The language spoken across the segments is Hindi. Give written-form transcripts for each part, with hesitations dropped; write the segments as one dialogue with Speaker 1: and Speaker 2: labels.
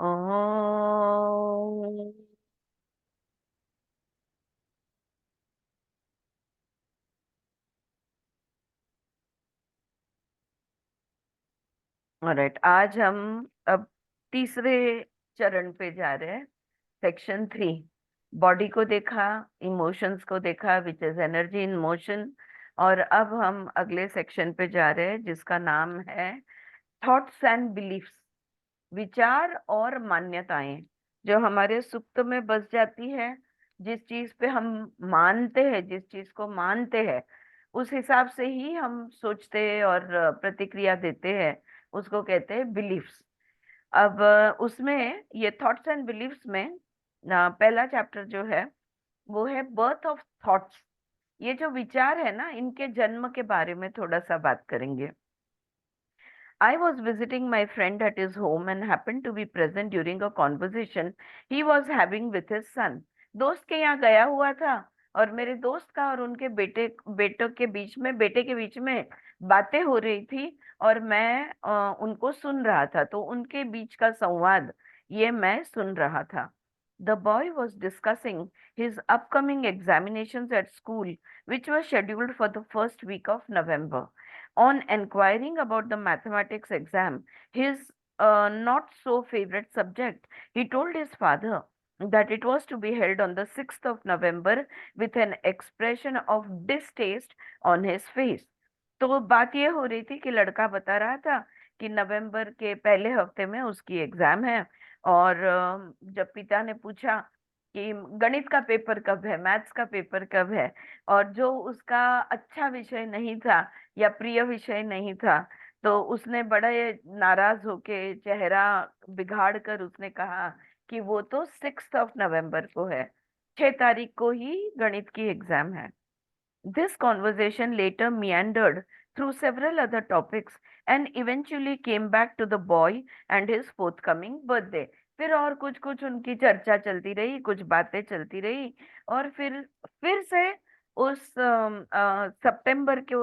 Speaker 1: ओम। ऑलराइट, आज हम अब तीसरे चरण पे जा रहे हैं। सेक्शन 3। बॉडी को देखा, इमोशंस को देखा, which is energy in motion. और अब हम अगले सेक्शन पे जा रहे हैं जिसका नाम है थॉट्स एंड बिलीफ्स। विचार और मान्यताएं जो हमारे सुप्त में बस जाती है। जिस चीज पे हम मानते हैं, जिस चीज को मानते हैं, उस हिसाब से ही हम सोचते हैं और प्रतिक्रिया देते हैं। उसको कहते हैं बिलीफ्स। अब उसमें ये थॉट्स एंड बिलीफ्स में पहला चैप्टर जो है वो है बर्थ ऑफ थॉट्स। ये जो विचार है ना, इनके जन्म के बारे में थोड़ा सा बात करेंगे। I was visiting my friend at his home and happened to be present during a conversation he was having with his son. दोस्त के यहाँ गया हुआ था और मेरे दोस्त का और उनके बेटे के बीच में बातें हो रही थी। और मैं उनको सुन रहा था, तो उनके बीच का संवाद ये मैं सुन रहा था। The boy was discussing his upcoming examinations at school, which were scheduled for the first week of November. On enquiring about the mathematics exam, his not so favorite subject, he told his father that it was to be held on the 6th of November with an expression of distaste on his face. तो बात ये हो रही थी कि लड़का बता रहा था कि नवंबर के पहले हफ्ते में उसकी एग्जाम है। और जब पिता ने पूछा कि गणित का पेपर कब है, मैथ्स का पेपर कब है, और जो उसका अच्छा विषय नहीं था या प्रिय विषय नहीं था, तो उसने बड़े नाराज होके चेहरा बिगाड़ कर उसने कहा कि वो तो 6 नवंबर को है, 6 तारीख को ही गणित की एग्जाम है। This conversation later meandered through several other topics and eventually came back to the boy and his forthcoming birthday. फिर और कुछ कुछ उनकी चर्चा चलती रही, कुछ बातें चलती रही। और फिर से उस सितंबर के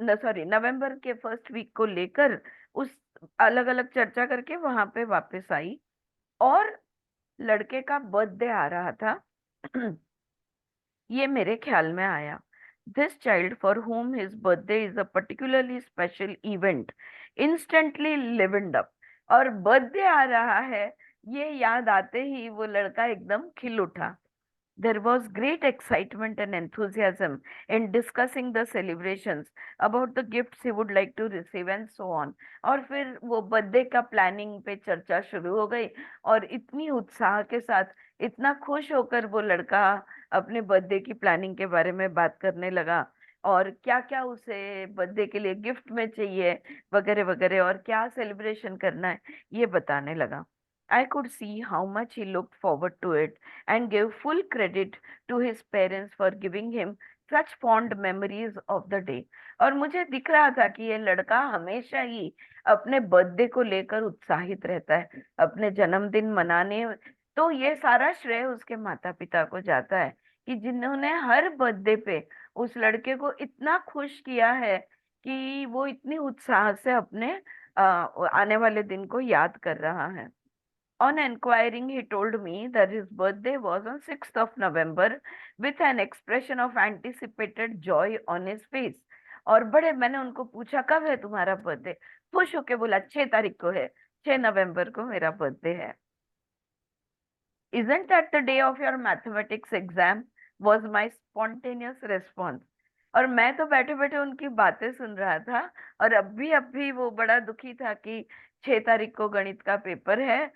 Speaker 1: न सॉरी नवंबर के फर्स्ट वीक को लेकर उस अलग अलग चर्चा करके वहां पे वापस आई। और लड़के का बर्थडे आ रहा था। ये मेरे ख्याल में आया। This child for whom his birthday is a particularly special event instantly livened up। और बर्थडे आ रहा है, ये याद आते ही वो लड़का एकदम खिल उठा। There was great excitement and enthusiasm in discussing the celebrations, about the gifts he would like to receive and so on। और फिर वो बर्थडे का प्लानिंग पे चर्चा शुरू हो गई। और इतनी उत्साह के साथ, इतना खुश होकर वो लड़का अपने बर्थडे की प्लानिंग के बारे में बात करने लगा। और क्या क्या उसे बर्थडे के लिए गिफ्ट में चाहिए, वगैरह वगैरह, और क्या सेलिब्रेशन करना है, ये बताने लगा। I could see how much he looked forward to it and gave full credit to his parents for giving him such fond memories of the day। और मुझे दिख रहा था कि ये लड़का हमेशा ही अपने बर्थडे को लेकर उत्साहित रहता है, अपने जन्मदिन मनाने। तो ये सारा श्रेय उसके माता पिता को जाता है कि जिन्होंने हर बर्थडे पे उस लड़के को इतना खुश किया है कि वो इतनी उत्साह से अपने आने वाले दिन को याद कर रहा है। On inquiring, he told me that his birthday was on 6th of November with an expression of anticipated joy on his face। और बड़े मैंने उनको पूछा कब है तुम्हारा बर्थडे, खुश होके बोला 6 तारीख को है, 6 नवंबर को मेरा बर्थडे है। Isn't that the day of your mathematics exam? Was my spontaneous response। और मैं तो बैठे बैठे उनकी बातें सुन रहा था। और अभी वो बड़ा दुखी था कि 6 तारीख को गणित का पेपर है।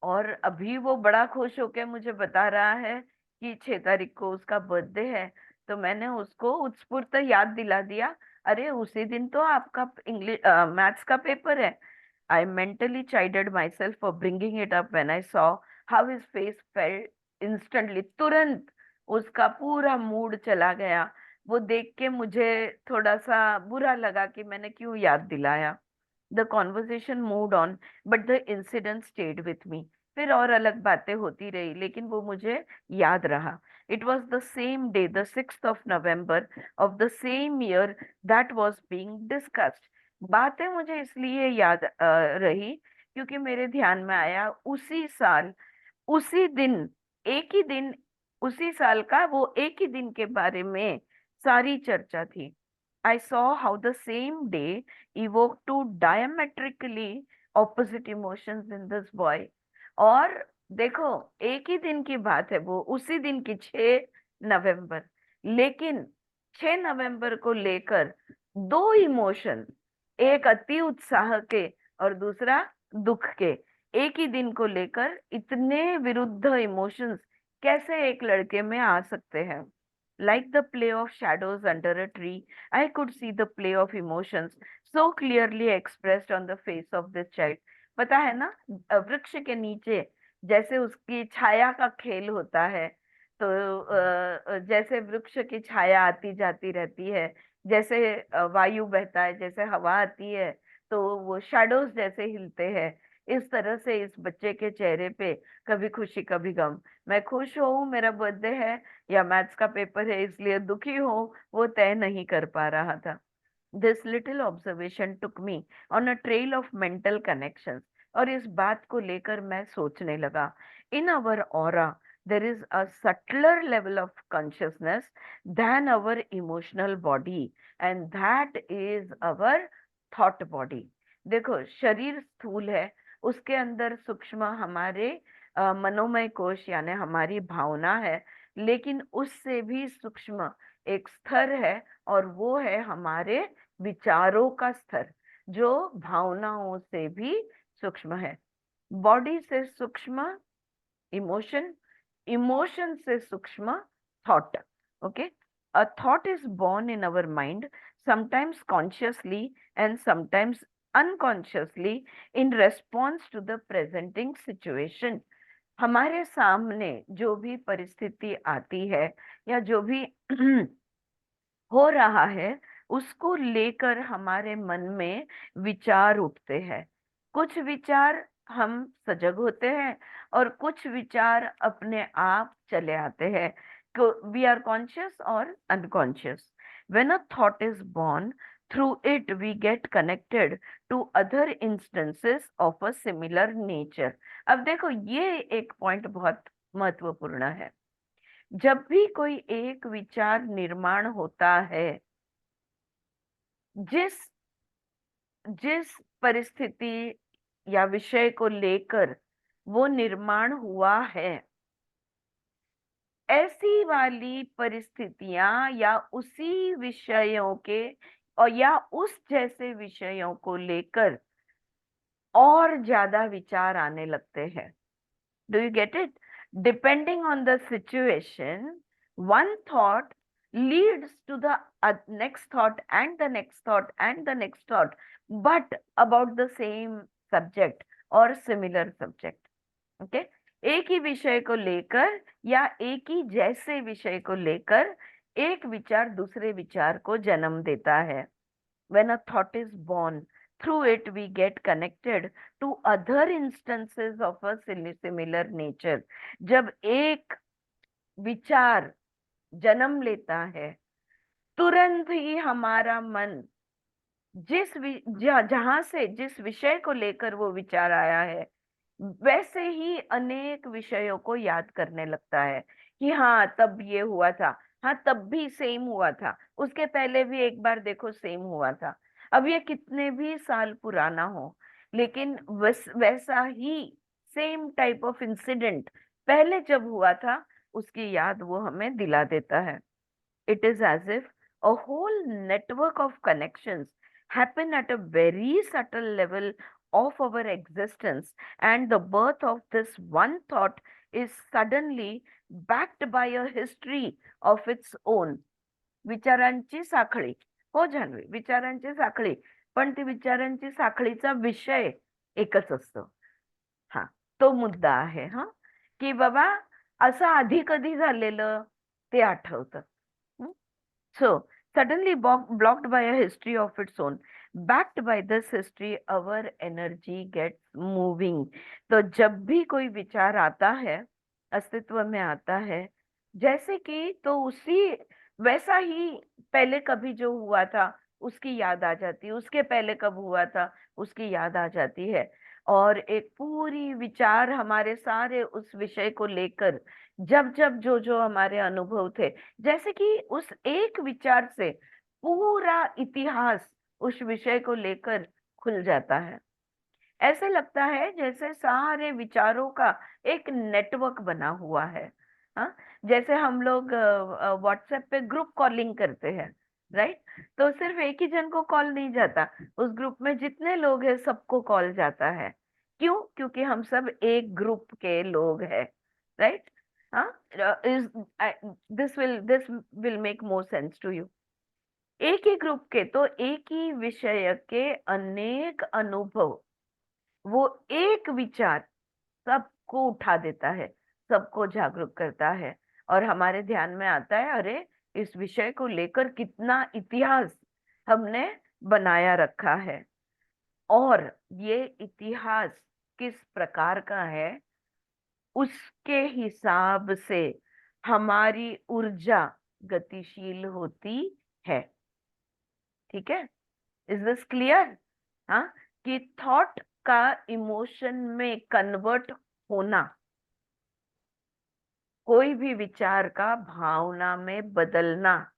Speaker 1: और अभी वो बड़ा खुश होकर मुझे बता रहा है कि 6 तारीख को उसका बर्थडे है। तो मैंने उसको उत्स्फूर्त याद दिला दिया, अरे उसी दिन तो आपका इंग्लिश मैथ्स का पेपर है। I mentally chided myself for bringing it up when I saw how his face fell instantly। तुरंत उसका पूरा मूड चला गया। वो देख के मुझे थोड़ा सा बुरा लगा कि मैंने क्यों याद दिलाया। The conversation moved on but the incident stayed with me. फिर और अलग बातें होती रही लेकिन वो मुझे याद रहा। It was the same day, the 6th of November of the same year, that was being discussed. बातें मुझे इसलिए याद रही क्योंकि मेरे ध्यान में आया उसी साल, उसी दिन, एक ही दिन, उसी साल का वो एक ही दिन के बारे में सारी चर्चा थी। I saw how the same day evoke two diametrically opposite emotions in this boy. और देखो, एक ही दिन की बात है, वो उसी दिन की 6 नवंबर, लेकिन 6 नवंबर को लेकर दो इमोशन, एक अति उत्साह के और दूसरा दुख के, एक ही दिन को लेकर इतने विरुद्ध इमोशंस कैसे एक लड़के में आ सकते हैं। Like the play of shadows under a tree, I could see the play of emotions so clearly expressed on the face of this child. पता है ना, वृक्ष के नीचे जैसे उसकी छाया का खेल होता है, तो जैसे वृक्ष की छाया आती जाती रहती है, जैसे वायु बहता है, जैसे हवा आती है, तो वो शैडोज जैसे हिलते हैं, इस तरह से इस बच्चे के चेहरे पे कभी खुशी कभी गम। मैं खुश हूँ, मेरा बर्थडे है, या मैथ्स का पेपर है इसलिए दुखी हूँ, वो तय नहीं कर पा रहा था। This little observation took me on a trail of mental connections. और इस बात को लेकर मैं सोचने लगा, in our aura there is a subtler level of consciousness than our emotional body, and that is our thought body। देखो, शरीर स्थूल है, उसके अंदर सूक्ष्म हमारे मनोमय कोश यानी हमारी भावना है, लेकिन उससे भी सूक्ष्म एक स्तर है, और वो है हमारे विचारों का स्तर, जो भावनाओं से भी सूक्ष्म है। बॉडी से सूक्ष्म इमोशन, इमोशन से सूक्ष्म thought. Okay, a thought is born in our mind, sometimes consciously and sometimes unconsciously, in response to the presenting situation। हमारे सामने जो भी परिस्थिति आती है या जो भी हो रहा है, उसको लेकर हमारे मन में विचार उठते हैं। कुछ विचार हम सजग होते हैं और कुछ विचार अपने आप चले आते हैं। वी आर कॉन्शियस और unconscious. When a thought is born, through it we get connected to other instances of a similar nature। अब देखो, ये एक पॉइंट बहुत महत्वपूर्ण है। जब भी कोई एक विचार निर्माण होता है, जिस जिस परिस्थिति या विषय को लेकर वो निर्माण हुआ है, ऐसी वाली परिस्थितियां या उसी विषयों के और या उस जैसे विषयों को लेकर और ज्यादा विचार आने लगते हैं। Do you get it? Depending on the situation, one thought leads to the next thought and the next thought and the next thought, but about the same subject or similar subject। Okay? एक ही विषय को लेकर या एक ही जैसे विषय को लेकर एक विचार दूसरे विचार को जन्म देता है। When a thought is born, through it we get connected to other instances of a similar nature। जब एक विचार जन्म लेता है, तुरंत ही हमारा मन जहां से जिस विषय को लेकर वो विचार आया है, वैसे ही अनेक विषयों को याद करने लगता है कि हाँ तब ये हुआ था, हाँ तब भी सेम हुआ था, उसके पहले भी एक बार देखो सेम हुआ था। अब ये कितने भी साल पुराना हो, लेकिन वैसा ही सेम टाइप ऑफ इंसिडेंट पहले जब हुआ था, उसकी याद वो हमें दिला देता है। It is as if a whole network of connections happen at a very subtle level of our existence, and the birth of this one thought is suddenly backed by a history of its own। विचारांची साखळी, हो जान्हवी, विचारांची साखळी, पण ती विचारांची साखळीचा विषय एकच असतो। हा, तो मुद्दा आहे हा, की बाबा असं आधी कधी झालेलं ते आठवतं। So, suddenly blocked by a history of its own, backed by this history, our energy gets moving। तो जब भी कोई विचार आता है, अस्तित्व में आता है, जैसे कि तो उसी वैसा ही पहले कभी जो हुआ था उसकी याद आ जाती है, उसके पहले कब हुआ था उसकी याद आ जाती है। और एक पूरी विचार हमारे सारे उस विषय को लेकर, जब जब जो जो हमारे अनुभव थे, जैसे कि उस एक विचार से पूरा इतिहास उस विषय को लेकर खुल जाता है। ऐसे लगता है जैसे सारे विचारों का एक नेटवर्क बना हुआ है। हाँ, जैसे हम लोग व्हाट्सएप पे ग्रुप कॉलिंग करते हैं, राइट? तो सिर्फ एक ही जन को कॉल नहीं जाता, उस ग्रुप में जितने लोग हैं सबको कॉल जाता है। क्यों? क्योंकि हम सब एक ग्रुप के लोग हैं, राइट? हाँ, is this will make more sense to you. एक ही ग्रुप के तो एक ही विषय के अनेक अनुभव, वो एक विचार सबको उठा देता है, सबको जागरूक करता है। और हमारे ध्यान में आता है, अरे इस विषय को लेकर कितना इतिहास हमने बनाया रखा है, और ये इतिहास किस प्रकार का है, उसके हिसाब से हमारी ऊर्जा गतिशील होती है। ठीक है? Is this clear? हाँ, कि थॉट का इमोशन में कन्वर्ट होना, कोई भी विचार का भावना में बदलना,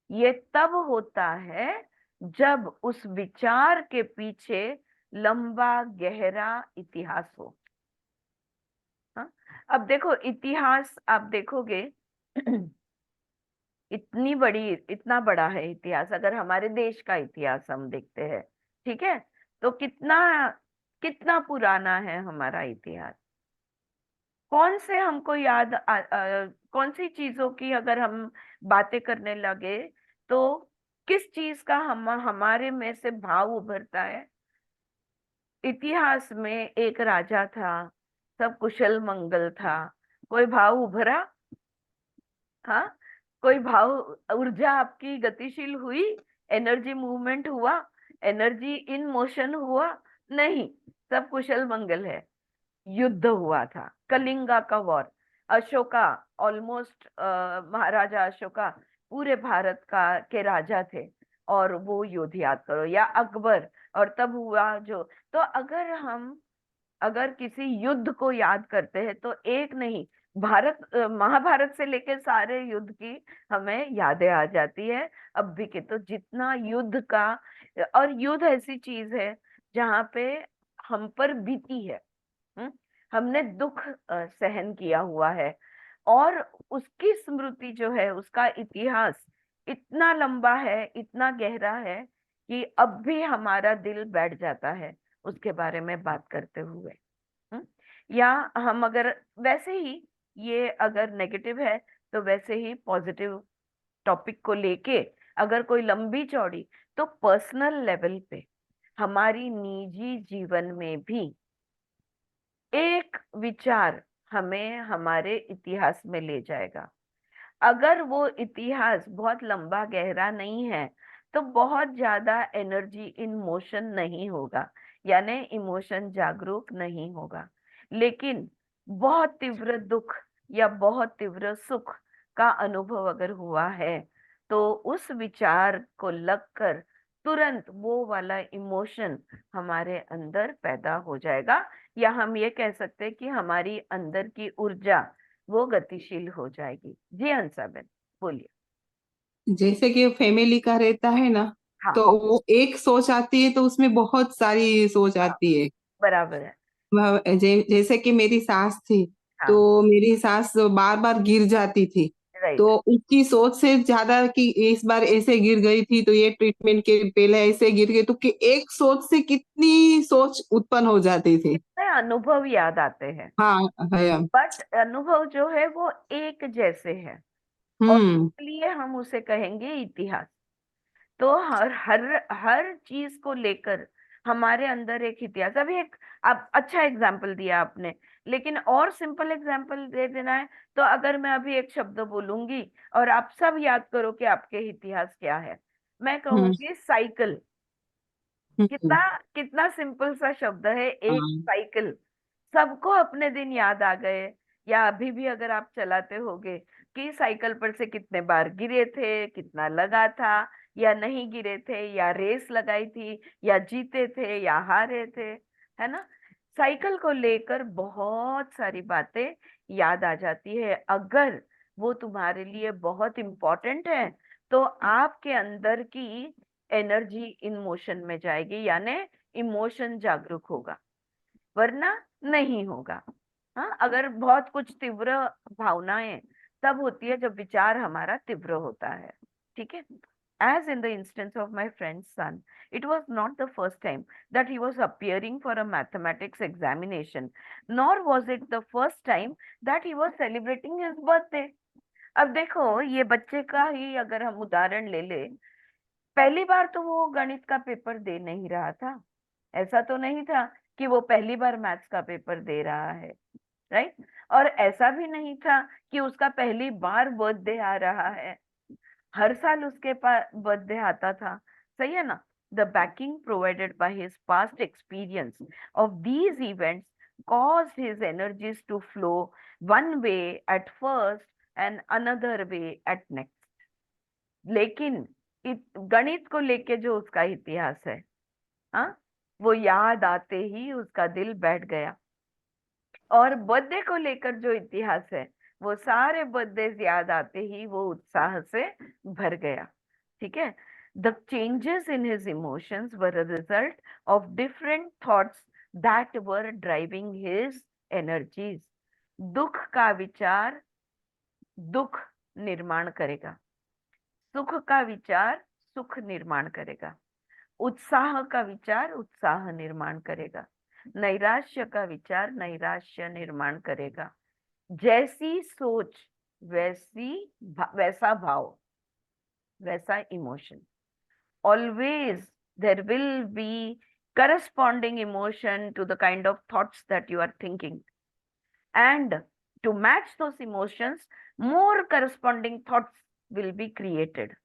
Speaker 1: ये तब होता है जब उस विचार के पीछे लंबा गहरा इतिहास हो। हाँ, अब देखो इतिहास आप देखोगे इतना बड़ा है इतिहास। अगर हमारे देश का इतिहास हम देखते हैं, ठीक है, तो कितना कितना पुराना है हमारा इतिहास। कौन से हमको कौन सी चीजों की अगर हम बातें करने लगे, तो किस चीज का हमारे में से भाव उभरता है? इतिहास में एक राजा था, सब कुशल मंगल था, कोई भाव उभरा? हाँ, कोई भाव, ऊर्जा आपकी गतिशील हुई, एनर्जी मूवमेंट हुआ, एनर्जी इन मोशन हुआ? नहीं, सब कुशल मंगल है। युद्ध हुआ था, कलिंगा का वॉर। अशोका, ऑलमोस्ट महाराजा अशोका पूरे भारत का के राजा थे, और वो युद्ध याद करो, या अकबर, और तब हुआ जो। तो अगर किसी युद्ध को याद करते हैं तो एक नहीं, महाभारत से लेकर सारे युद्ध की हमें यादें आ जाती है। अब भी के तो जितना युद्ध का, और युद्ध ऐसी चीज है जहाँ पे हम पर बीती है। हम्म, हमने दुख सहन किया हुआ है, और उसकी स्मृति जो है, उसका इतिहास इतना लंबा है, इतना गहरा है, कि अब भी हमारा दिल बैठ जाता है उसके बारे में बात करते हुए। हम्म, या हम अगर वैसे ही, ये अगर नेगेटिव है, तो वैसे ही पॉजिटिव टॉपिक को लेके अगर कोई लंबी चौड़ी, तो पर्सनल लेवल पे हमारी निजी जीवन में भी एक विचार हमें हमारे इतिहास में ले जाएगा। अगर वो इतिहास बहुत लंबा गहरा नहीं है, तो बहुत ज्यादा एनर्जी इन मोशन नहीं होगा, यानी इमोशन जागरूक नहीं होगा। लेकिन बहुत तीव्र दुख या बहुत तीव्र सुख का अनुभव अगर हुआ है, तो उस विचार को लगकर तुरंत वो वाला इमोशन हमारे अंदर पैदा हो जाएगा, या हम ये कह सकते हैं कि हमारी अंदर की ऊर्जा वो गतिशील हो जाएगी। जी हंसाबेन, बोलिए।
Speaker 2: जैसे कि फैमिली का रहता है ना,
Speaker 1: हाँ,
Speaker 2: तो वो एक सोच आती है तो उसमें बहुत सारी सोच
Speaker 1: हाँ,
Speaker 2: आती है।
Speaker 1: बराबर है।
Speaker 2: जैसे कि मेरी सास थी, तो
Speaker 1: हाँ,
Speaker 2: मेरी सास बार बार गिर जाती थी। तो
Speaker 1: राइट।
Speaker 2: उसकी सोच से ज्यादा कि इस बार ऐसे गिर गई थी तो ये ट्रीटमेंट के पहले ऐसे गिर गई, तो कि एक सोच से कितनी सोच उत्पन्न हो जाती थी।
Speaker 1: कितने अनुभव याद आते हैं,
Speaker 2: हाँ है।
Speaker 1: बट अनुभव जो है वो एक जैसे है, और
Speaker 2: हम्म।
Speaker 1: इसलिए हम उसे कहेंगे इतिहास। तो हर हर हर चीज को लेकर हमारे अंदर एक इतिहास। अभी एक आप अच्छा एग्जाम्पल दिया आपने, लेकिन और सिंपल एग्जाम्पल दे देना है, तो अगर मैं अभी एक शब्द बोलूंगी और आप सब याद करो कि आपके इतिहास क्या है, मैं
Speaker 2: हम्म।
Speaker 1: कहूंगी साइकिल।
Speaker 2: हम्म।
Speaker 1: कितना कितना सिंपल सा शब्द है, एक
Speaker 2: हाँ।
Speaker 1: साइकिल। सबको अपने दिन याद आ गए, या अभी भी अगर आप चलाते होगे, कि साइकिल पर से कितने बार गिरे थे, कितना लगा था, या नहीं गिरे थे, या रेस लगाई थी, या जीते थे या हारे थे, है ना? साइकिल को लेकर बहुत सारी बातें याद आ जाती है। अगर वो तुम्हारे लिए बहुत इम्पोर्टेंट है तो आपके अंदर की एनर्जी इन मोशन में जाएगी, यानी इमोशन जागरूक होगा, वरना नहीं होगा। हाँ, अगर बहुत कुछ तीव्र भावनाएं तब होती है जब विचार हमारा तीव्र होता है। ठीक है। As in the instance of my friend's son, it was not the first time that he was appearing for a mathematics examination, nor was it the first time that he was celebrating his birthday. अब देखो, ये बच्चे का ही अगर हम उदाहरण ले ले, पहली बार तो वो गणित का पेपर दे नहीं रहा था। ऐसा तो नहीं था कि वो पहली बार मैथ्स का पेपर दे रहा है, राइट। और ऐसा भी नहीं था कि उसका पहली बार बर्थडे आ रहा है, हर साल उसके पास बर्थडे आता था। सही है ना। The banking provided by his past experience of these events caused his energies to flow one way at first and another way at next. लेकिन गणित को लेके जो उसका इतिहास है, हाँ, वो याद आते ही उसका दिल बैठ गया। और बर्थडे को लेकर जो इतिहास है, वो सारे बर्थडे याद आते ही वो उत्साह से भर गया। ठीक है। The changes in his emotions were a result of different thoughts that were driving his energies. दुख का विचार दुख निर्माण करेगा, सुख का विचार सुख निर्माण करेगा, उत्साह का विचार उत्साह निर्माण करेगा, नैराश्य का विचार नैराश्य निर्माण करेगा। जैसी सोच वैसा भाव, वैसा emotion. Always there will be corresponding emotion to the kind of thoughts that you are thinking, and to match those emotions more corresponding thoughts will be created.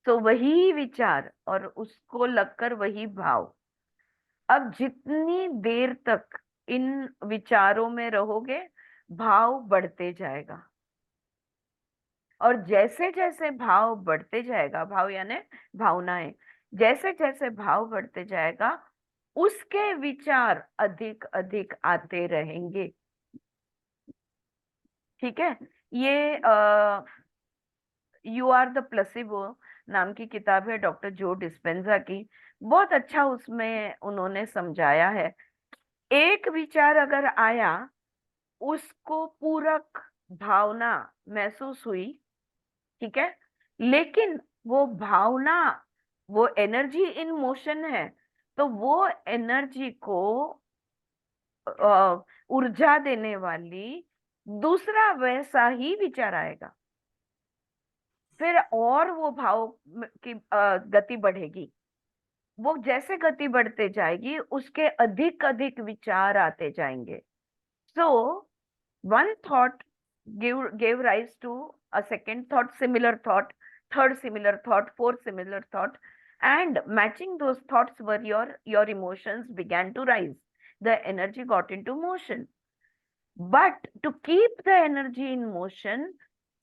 Speaker 1: तो वही विचार और उसको लगकर वही भाव। अब जितनी देर तक इन विचारों में रहोगे, भाव बढ़ते जाएगा। और जैसे जैसे भाव बढ़ते जाएगा, भाव यानी भावनाएं, जैसे जैसे भाव बढ़ते जाएगा, उसके विचार अधिक अधिक आते रहेंगे। ठीक है। ये यू आर द प्लेसिबो नाम की किताब है डॉक्टर जो डिस्पेंजा की। बहुत अच्छा उसमें उन्होंने समझाया है। एक विचार अगर आया, उसको पूरक भावना महसूस हुई, ठीक है, लेकिन वो भावना, वो एनर्जी इन मोशन है, तो वो एनर्जी को ऊर्जा देने वाली दूसरा वैसा ही विचार आएगा। फिर और वो भाव की गति बढ़ेगी। वो जैसे गति बढ़ते जाएगी, उसके अधिक अधिक विचार आते जाएंगे। सो one thought gave rise to a second thought, similar thought, third similar thought, fourth similar thought, and matching those thoughts were your emotions began to rise. The energy got into motion. But to keep the energy in motion,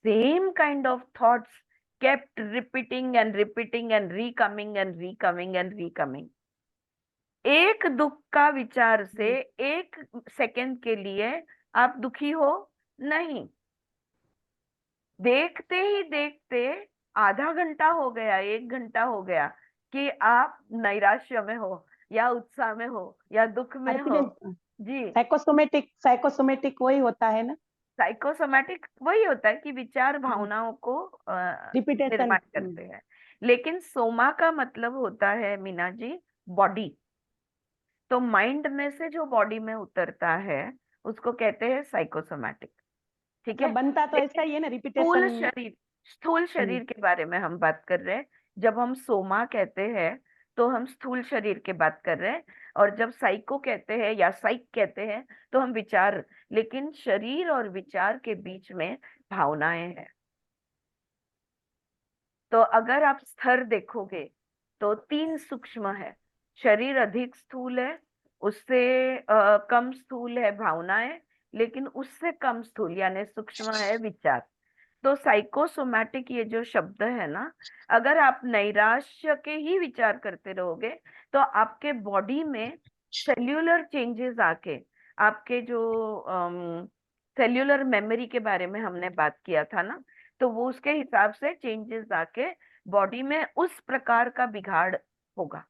Speaker 1: same kind of thoughts kept repeating and repeating and recoming and recoming and recoming. एक दुख का विचार से एक सेकंड के लिए आप दुखी हो नहीं, देखते ही देखते आधा घंटा हो गया, एक घंटा हो गया कि आप नैराश्य में हो या उत्साह में हो या दुख में हो। जी,
Speaker 3: साइकोसोमेटिक साइकोसोमेटिक वही होता है ना।
Speaker 1: साइकोसोमैटिक वही होता है कि विचार भावनाओं को
Speaker 3: रिपीटेशन
Speaker 1: निर्माण करते हैं। लेकिन सोमा का मतलब होता है मीना जी बॉडी। तो माइंड में से जो बॉडी में उतरता है उसको कहते हैं साइकोसोमैटिक। ठीक है।
Speaker 3: बनता तो ऐसा ही है ना,
Speaker 1: स्थूल
Speaker 3: रिपीटेशन।
Speaker 1: शरीर, स्थूल शरीर के बारे में हम बात कर रहे हैं। जब हम सोमा कहते हैं तो हम स्थूल शरीर की बात कर रहे हैं, और जब साइको कहते हैं या साइक कहते हैं तो हम विचार। लेकिन शरीर और विचार के बीच में भावनाएं हैं। तो अगर आप स्तर देखोगे तो तीन सूक्ष्म है। शरीर अधिक स्थूल है, उससे कम स्थूल है भावनाएं, लेकिन उससे कम स्थूल यानी सूक्ष्म है विचार। तो साइकोसोमैटिक ये जो शब्द है ना, अगर आप नैराश्य के ही विचार करते रहोगे तो आपके बॉडी में सेल्यूलर चेंजेस आके आपके जो सेल्यूलर मेमोरी के बारे में हमने बात किया था ना, तो वो उसके हिसाब से चेंजेस आके बॉडी में उस प्रकार का बिगाड़ होगा।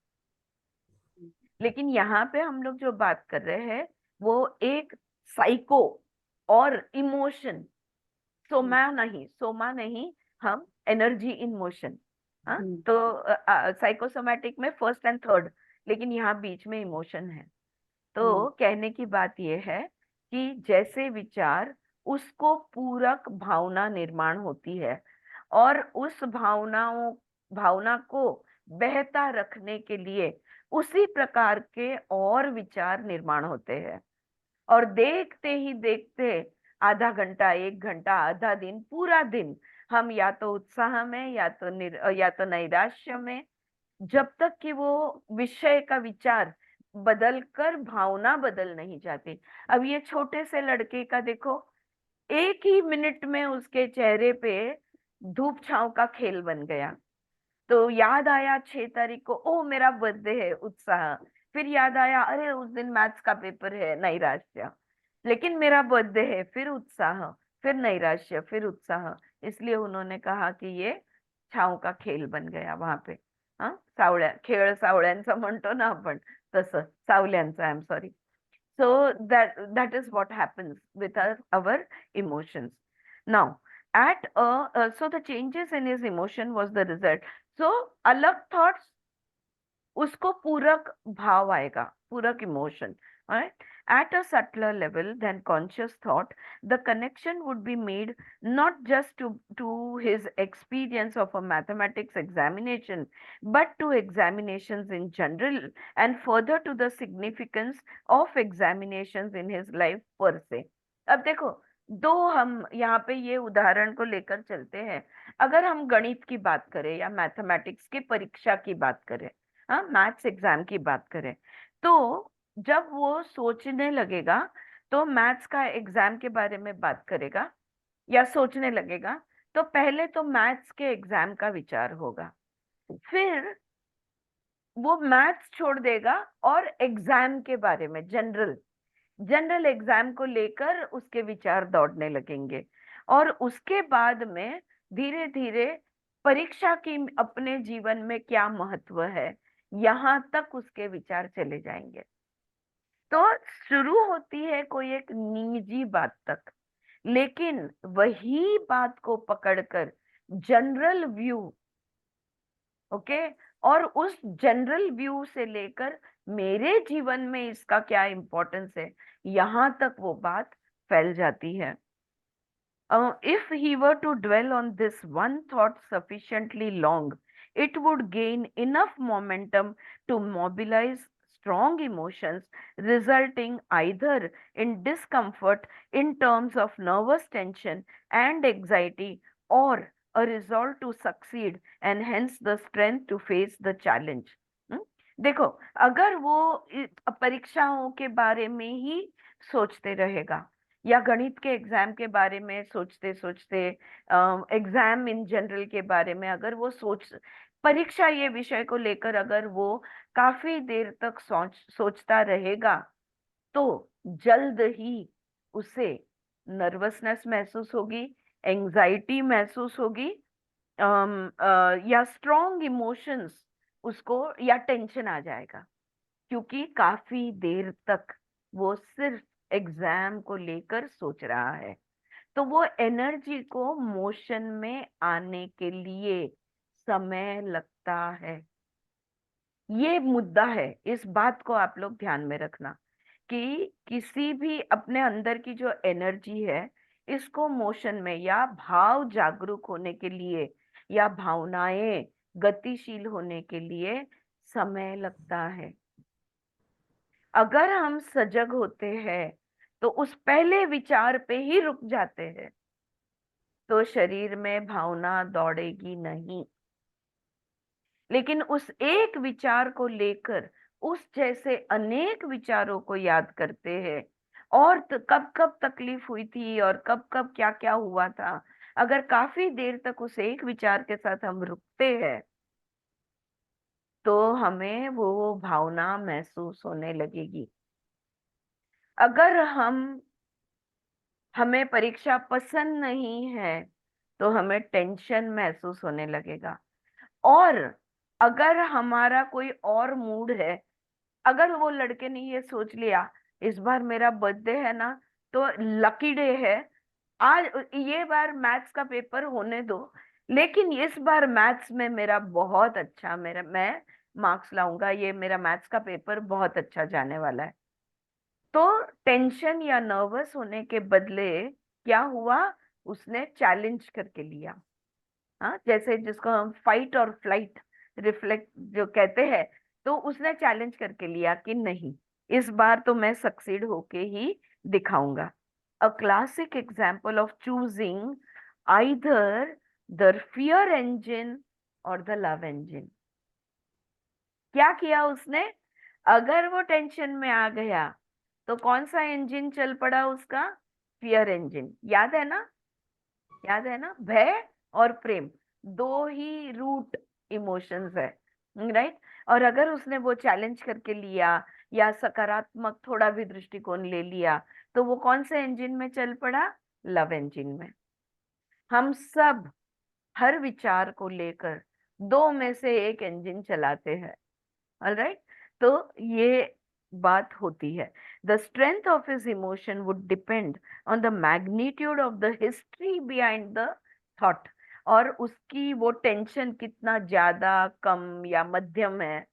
Speaker 1: लेकिन यहाँ पे हम लोग जो बात कर रहे हैं वो एक साइको और इमोशन, सोमा नहीं, हम एनर्जी इन मोशन। हाँ, तो साइकोसोमैटिक में फर्स्ट एंड थर्ड, लेकिन यहाँ बीच में इमोशन है। तो कहने की बात यह है कि जैसे विचार उसको पूरक भावना निर्माण होती है, और उस भावना को बहता रखने के लिए उसी प्रकार के और विचार निर्माण होते हैं। और देखते ही देखते आधा घंटा, एक घंटा, आधा दिन, पूरा दिन हम या तो उत्साह में या तो नैराश्य में, जब तक कि वो विषय का विचार बदल कर भावना बदल नहीं जाती। अब ये छोटे से लड़के का देखो, एक ही मिनट में उसके चेहरे पे धूप छांव का खेल बन गया। तो याद आया 6 तारीख को, ओ मेरा बर्थडे है, उत्साह। फिर याद आया, अरे उस दिन मैथ्स का पेपर है, नैराश्य। लेकिन मेरा बर्थडे है, फिर उत्साह, फिर नैराश्य, फिर उत्साह। इसलिए उन्होंने कहा कि ये छाव का खेल बन गया वहां पे। हा, खेळ सावळ्यांचा म्हणतो ना आपण, तसं सावल्यांचं, I am sorry. So that is what happens with our emotions. Now, so the changes in his emotion was the result. So अलग thoughts, उसको पूरक भाव आएगा, पूरक emotion, right? At a subtler level than conscious thought, the connection would be made not just to his experience of a mathematics examination, but to examinations in general, and further to the significance of examinations in his life per se. अब देखो, दो हम यहाँ पे ये उदाहरण को लेकर चलते हैं। अगर हम गणित की बात करें या मैथमेटिक्स की परीक्षा की बात करें, हाँ, मैथ्स एग्जाम की बात करें, तो जब वो सोचने लगेगा, तो मैथ्स का एग्जाम के बारे में बात करेगा या सोचने लगेगा, तो पहले तो मैथ्स के एग्जाम का विचार होगा, फिर वो मैथ्स छोड़ देगा और एग्जाम के बारे में, जनरल एग्जाम को लेकर उसके विचार दौड़ने लगेंगे। और उसके बाद में धीरे धीरे परीक्षा की अपने जीवन में क्या महत्व है, यहाँ तक उसके विचार चले जाएंगे। तो शुरू होती है कोई एक निजी बात तक, लेकिन वही बात को पकड़कर जनरल व्यू, ओके, और उस जनरल व्यू से लेकर मेरे जीवन में इसका क्या इम्पोर्टेंस है, यहां तक वो बात फैल जाती है। If he were to dwell on this one thought sufficiently long, it would gain enough momentum to mobilize strong emotions, resulting either in discomfort in terms of nervous tension and anxiety, or a resolve to succeed and hence the strength to face the challenge. हम्म? देखो, अगर वो परीक्षाओं के बारे में ही सोचते रहेगा या गणित के एग्जाम के बारे में सोचते सोचते, एग्जाम इन जनरल के बारे में अगर वो परीक्षा ये विषय को लेकर अगर वो काफी देर तक सोचता रहेगा, तो जल्द ही उसे नर्वसनेस महसूस होगी, एंजाइटी महसूस होगी, या स्ट्रॉन्ग इमोशंस उसको, या टेंशन आ जाएगा, क्योंकि काफी देर तक वो सिर्फ एग्जाम को लेकर सोच रहा है। तो वो एनर्जी को मोशन में आने के लिए समय लगता है। ये मुद्दा है, इस बात को आप लोग ध्यान में रखना कि किसी भी अपने अंदर की जो एनर्जी है, इसको मोशन में या भाव जागरूक होने के लिए या भावनाएं गतिशील होने के लिए समय लगता है। अगर हम सजग होते हैं तो उस पहले विचार पे ही रुक जाते हैं, तो शरीर में भावना दौड़ेगी नहीं। लेकिन उस एक विचार को लेकर उस जैसे अनेक विचारों को याद करते हैं, और कब कब तकलीफ हुई थी और कब कब क्या क्या हुआ था, अगर काफी देर तक उस एक विचार के साथ हम रुकते हैं, तो हमें वो भावना महसूस होने लगेगी। अगर हमें परीक्षा पसंद नहीं है तो हमें टेंशन महसूस होने लगेगा। और अगर हमारा कोई और मूड है, अगर वो लड़के ने ये सोच लिया इस बार मेरा बर्थडे है ना, तो लकी डे है, आज ये बार मैथ्स का पेपर होने दो, लेकिन इस बार मैथ्स में मेरा बहुत अच्छा, मैं मार्क्स लाऊंगा, ये मेरा मैथ्स का पेपर बहुत अच्छा जाने वाला है। तो टेंशन या नर्वस होने के बदले क्या हुआ, उसने चैलेंज करके लिया। हाँ, जैसे जिसको हम फाइट और फ्लाइट रिफ्लेक्ट जो कहते हैं, तो उसने चैलेंज करके लिया कि नहीं, इस बार तो मैं सक्सीड होके ही दिखाऊंगा। A classic example of choosing either the fear engine और द लव इंजन। क्या किया उसने, अगर वो टेंशन में आ गया तो कौन सा इंजन चल पड़ा उसका, फियर इंजन। याद है ना, याद है ना, भय और प्रेम, दो ही रूट इमोशंस है, राइट। और अगर उसने वो चैलेंज करके लिया या सकारात्मक थोड़ा भी दृष्टिकोण ले लिया, तो वो कौन से इंजन में चल पड़ा, लव इंजन में। हम सब हर विचार को लेकर दो में से एक इंजन चलाते हैं, ऑलराइट। तो ये बात होती है। The strength of his emotion would depend on the magnitude of the history behind the thought. और उसकी वो टेंशन कितना ज्यादा, कम या मध्यम है,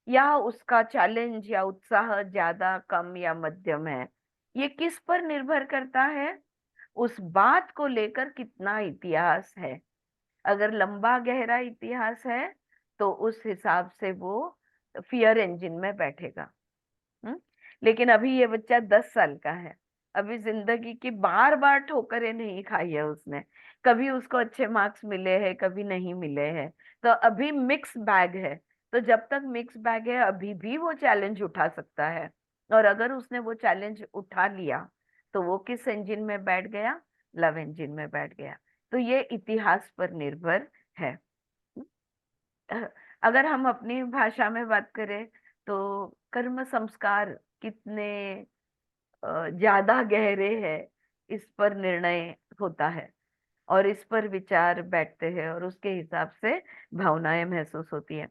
Speaker 1: या उसका चैलेंज या उत्साह ज्यादा, कम या मध्यम है, ये किस पर निर्भर करता है, उस बात को लेकर कितना इतिहास है। अगर लंबा गहरा इतिहास है तो उस हिसाब से वो फियर इंजन में बैठेगा। हम्म। लेकिन अभी ये बच्चा 10 साल का है, अभी जिंदगी की बार बार ठोकरें नहीं खाई है उसने, कभी उसको अच्छे मार्क्स मिले हैं, कभी नहीं मिले हैं, तो अभी मिक्स बैग है। तो जब तक मिक्स बैग है अभी भी वो चैलेंज उठा सकता है। और अगर उसने वो चैलेंज उठा लिया तो वो किस इंजन में बैठ गया, लव इंजन में बैठ गया। तो ये इतिहास पर निर्भर है। अगर हम अपनी भाषा में बात करें तो कर्म संस्कार कितने ज्यादा गहरे हैं, इस पर निर्णय होता है, और इस पर विचार बैठते हैं, और उसके हिसाब से भावनाएं महसूस होती है।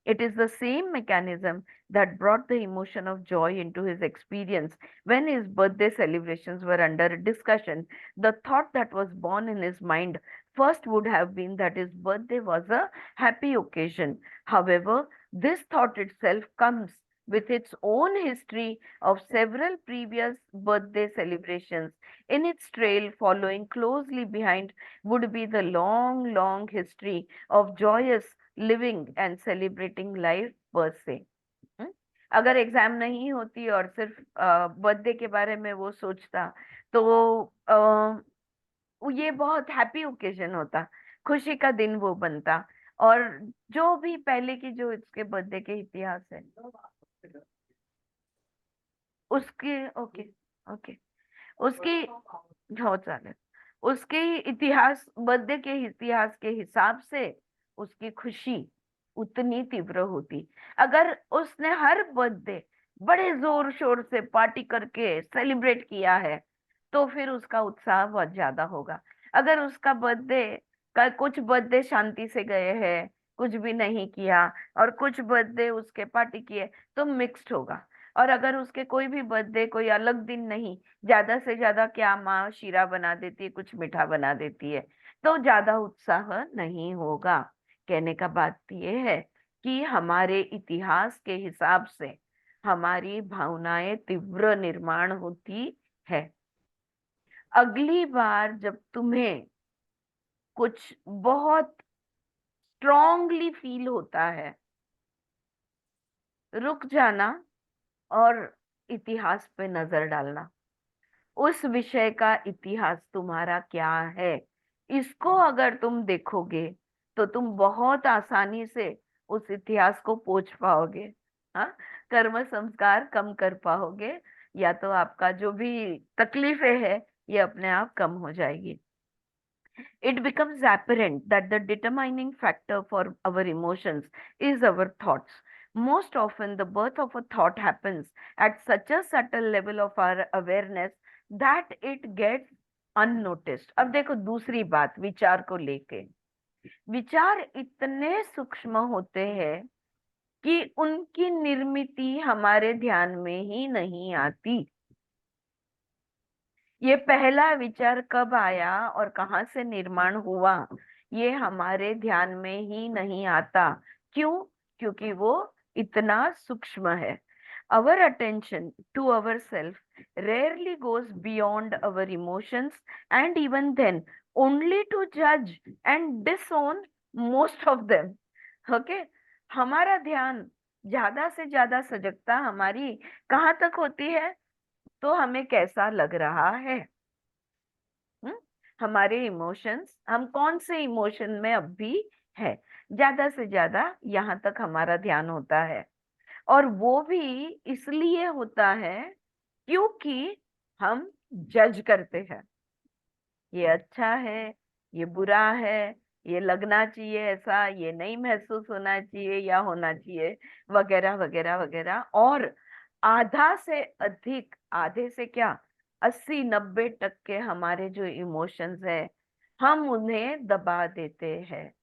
Speaker 1: It is the same mechanism that brought the emotion of joy into his experience when his birthday celebrations were under discussion. The thought that was born in his mind first would have been that his birthday was a happy occasion. However, this thought itself comes with its own history of several previous birthday celebrations. In its trail, following closely behind, would be the long, long history of joyous living and celebrating life per se. हम्म? अगर एग्जाम नहीं होती और सिर्फ बर्थडे के बारे में वो सोचता, तो ये बहुत हैप्पी ओकेजन होता, खुशी का दिन वो बनता। और जो भी पहले की जो इसके बर्थडे के इतिहास है उसके, ओके ओके, उसकी, हो चालेल, उसके इतिहास, बर्थडे के इतिहास के हिसाब से उसकी खुशी उतनी तीव्र होती। अगर उसने हर बर्थडे बड़े जोर शोर से पार्टी करके सेलिब्रेट किया है तो फिर उसका उत्साह बहुत ज्यादा होगा। अगर उसका बर्थडे का कुछ बर्थडे शांति से गए हैं, कुछ भी नहीं किया, और कुछ बर्थडे उसके पार्टी किए, तो मिक्स्ड होगा। और अगर उसके कोई भी बर्थडे कोई अलग दिन नहीं, ज्यादा से ज्यादा क्या माँ शीरा बना देती है, कुछ मीठा बना देती है, तो ज्यादा उत्साह नहीं होगा। कहने का बात ये है कि हमारे इतिहास के हिसाब से हमारी भावनाएं तीव्र निर्माण होती है। अगली बार जब तुम्हें कुछ बहुत स्ट्रॉन्गली फील होता है, रुक जाना और इतिहास पे नजर डालना, उस विषय का इतिहास तुम्हारा क्या है, इसको अगर तुम देखोगे तो तुम बहुत आसानी से उस इतिहास को पोंछ पाओगे। हाँ, कर्म संस्कार कम कर पाओगे, या तो आपका जो भी तकलीफें है ये अपने आप कम हो जाएगी। it becomes apparent that the determining factor for our emotions is our thoughts. Most often, the birth of a thought happens at such a subtle level of our awareness that it gets unnoticed. अब देखो दूसरी बात विचार को लेके, विचार इतने सूक्ष्म होते हैं कि उनकी निर्मिति हमारे ध्यान में ही नहीं आती। ये पहला विचार कब आया और कहाँ से निर्माण हुआ, ये हमारे ध्यान में ही नहीं आता। क्यों? क्योंकि वो इतना सूक्ष्म है। Our attention to ourself rarely goes beyond our emotions, and even then only to judge and disown most of them. Okay? हमारा ध्यान ज्यादा से ज्यादा सजगता हमारी कहाँ तक होती है? तो हमें कैसा लग रहा है, हमारे इमोशंस, हम कौन से इमोशन में अब भी है, ज्यादा से ज्यादा यहाँ तक हमारा ध्यान होता है। और वो भी इसलिए होता है क्योंकि हम जज करते हैं, ये अच्छा है, ये बुरा है, ये लगना चाहिए ऐसा, ये नहीं महसूस होना चाहिए या होना चाहिए, वगैरह वगैरह वगैरह। और आधा से अधिक, आधे से क्या, 80-90% हमारे जो इमोशंस है हम उन्हें दबा देते हैं।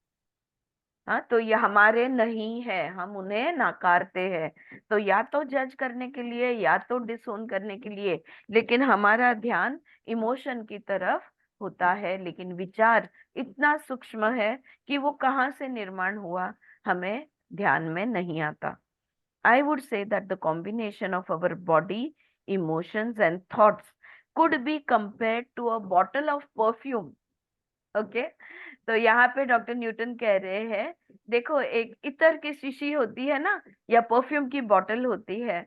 Speaker 1: हाँ, तो ये हमारे नहीं है, हम उन्हें नकारते हैं। तो या तो जज करने के लिए या तो डिसोन करने के लिए, लेकिन हमारा ध्यान इमोशन की तरफ होता है। लेकिन विचार इतना सूक्ष्म है कि वो कहाँ से निर्माण हुआ हमें ध्यान में नहीं आता। I would say that the combination of our body, emotions and thoughts could be compared to a bottle of perfume. Okay? तो यहाँ पे डॉक्टर न्यूटन कह रहे हैं, देखो एक इत्र की शीशी होती है ना, या परफ्यूम की बॉटल होती है,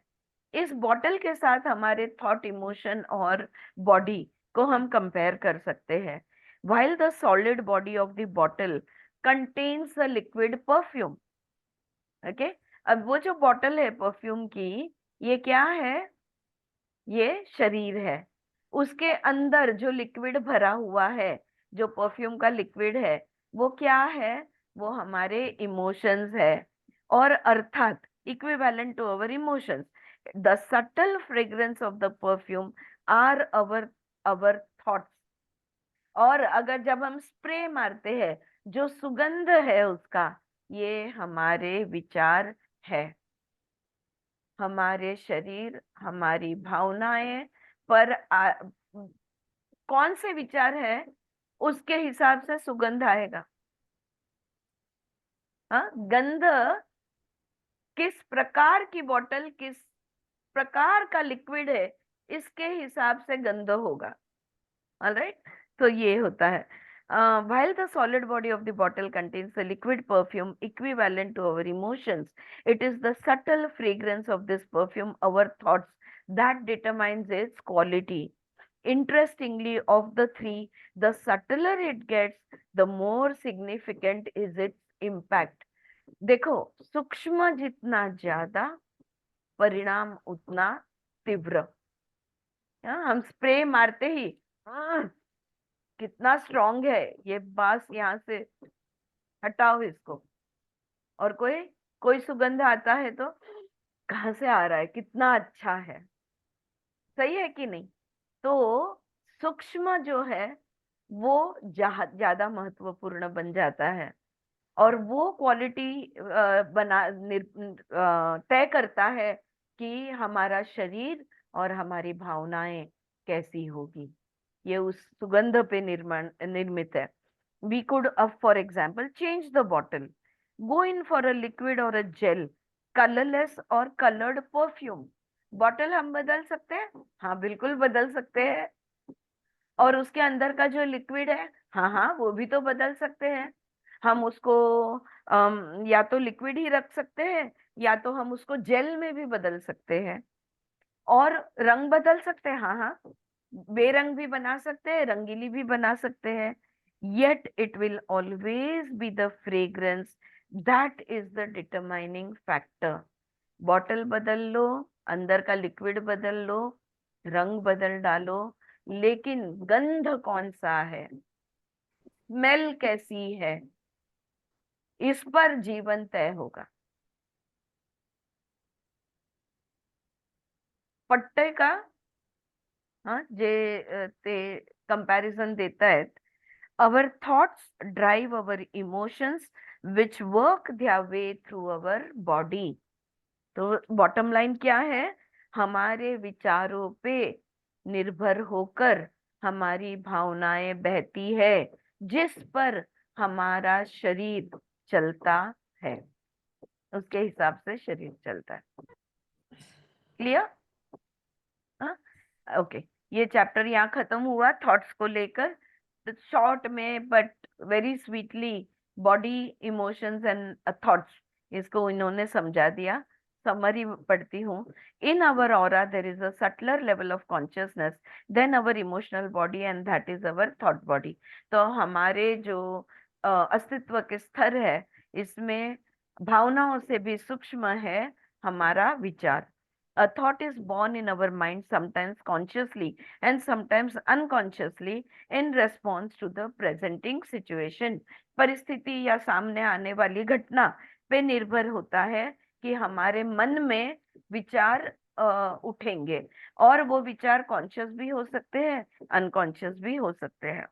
Speaker 1: इस बॉटल के साथ हमारे थॉट, इमोशन और बॉडी को हम कंपेयर कर सकते हैं। While the solid body of the bottle contains the liquid perfume. Okay? अब वो जो बॉटल है परफ्यूम की, ये क्या है? ये शरीर है। उसके अंदर जो लिक्विड भरा हुआ है, जो परफ्यूम का लिक्विड है, वो क्या है? वो हमारे इमोशंस है। और अर्थात equivalent to our emotions, the subtle fragrance of the perfume are our thoughts. और अगर जब हम स्प्रे मारते हैं, जो सुगंध है उसका, ये हमारे विचार है। हमारे शरीर, हमारी भावनाएं पर कौन से विचार है उसके हिसाब से सुगंध आएगा। हाँ, गंध किस प्रकार की बॉटल, किस प्रकार का लिक्विड है, इसके हिसाब से गंध होगा। ऑलराइट, तो ये होता है। While the solid body of the bottle contains the liquid perfume equivalent to our emotions, it is the subtle fragrance of this perfume, our thoughts, that determines its quality. Interestingly, of the three, the subtler it gets, the more significant is its impact. देखो, सूक्ष्म जितना ज्यादा, परिणाम उतना तीव्र। हम स्प्रे मारते ही कितना स्ट्रॉन्ग है ये, बास यहाँ से हटाओ इसको, और कोई सुगंध आता है तो कहाँ से आ रहा है, कितना अच्छा है, सही है कि नहीं? तो सूक्ष्म जो है वो ज्यादा महत्वपूर्ण बन जाता है, और वो क्वालिटी तय करता है कि हमारा शरीर और हमारी भावनाएं कैसी होगी। ये उस सुगंध पे निर्मित है। We could, for example, change the bottle, go in for a liquid or a gel, colorless or colored perfume. Bottle हम बदल सकते हैं, हाँ बिल्कुल बदल सकते हैं। और उसके अंदर का जो लिक्विड है, हाँ हाँ वो भी तो बदल सकते हैं। हम उसको या तो लिक्विड ही रख सकते हैं, या तो हम उसको जेल में भी बदल सकते हैं। और रंग बदल सकते हैं, हाँ हाँ, बेरंग भी बना सकते हैं, रंगीली भी बना सकते हैं। Yet it will always be the fragrance that is the determining factor. Bottle बदल लो, अंदर का लिक्विड बदल लो, रंग बदल डालो, लेकिन गंध कौन सा है, स्मेल कैसी है, इस पर जीवन तय होगा। पट्टे का जे ते कंपैरिजन देता है, our thoughts drive our emotions which work their way through our body। तो बॉटम लाइन क्या है, हमारे विचारों पे निर्भर होकर हमारी भावनाएं बहती है, जिस पर हमारा शरीर चलता है, उसके हिसाब से शरीर चलता है। क्लियर? ओके, ये चैप्टर यहाँ खत्म हुआ थॉट्स को लेकर। शॉर्ट में but very sweetly body, emotions and thoughts, इसको इन्होंने समझा दिया। समरी पढ़ती हूँ। In our aura there is a subtler level of consciousness than our emotional body and that is our thought body. तो हमारे जो अस्तित्व के स्तर है, इसमें भावनाओं से भी सूक्ष्म है हमारा विचार। A thought is born in our mind, sometimes consciously and sometimes unconsciously in response to the presenting situation। परिस्थिति या सामने आने वाली घटना पे निर्भर होता है कि हमारे मन में विचार उठेंगे, और वो विचार कॉन्शियस भी हो सकते हैं, अनकॉन्शियस भी हो सकते हैं।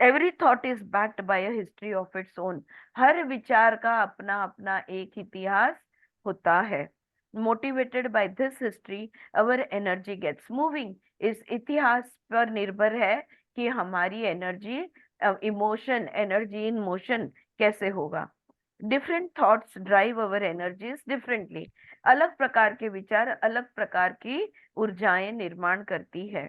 Speaker 1: Every thought is backed by a history of its own. हर विचार का अपना अपना एक इतिहास होता है। Motivated by this history our energy gets moving. इस इतिहास पर निर्भर है कि हमारी energy, emotion, energy in motion कैसे होगा। Different thoughts drive our energies differently. अलग प्रकार के विचार अलग प्रकार की ऊर्जाएं निर्माण करती है।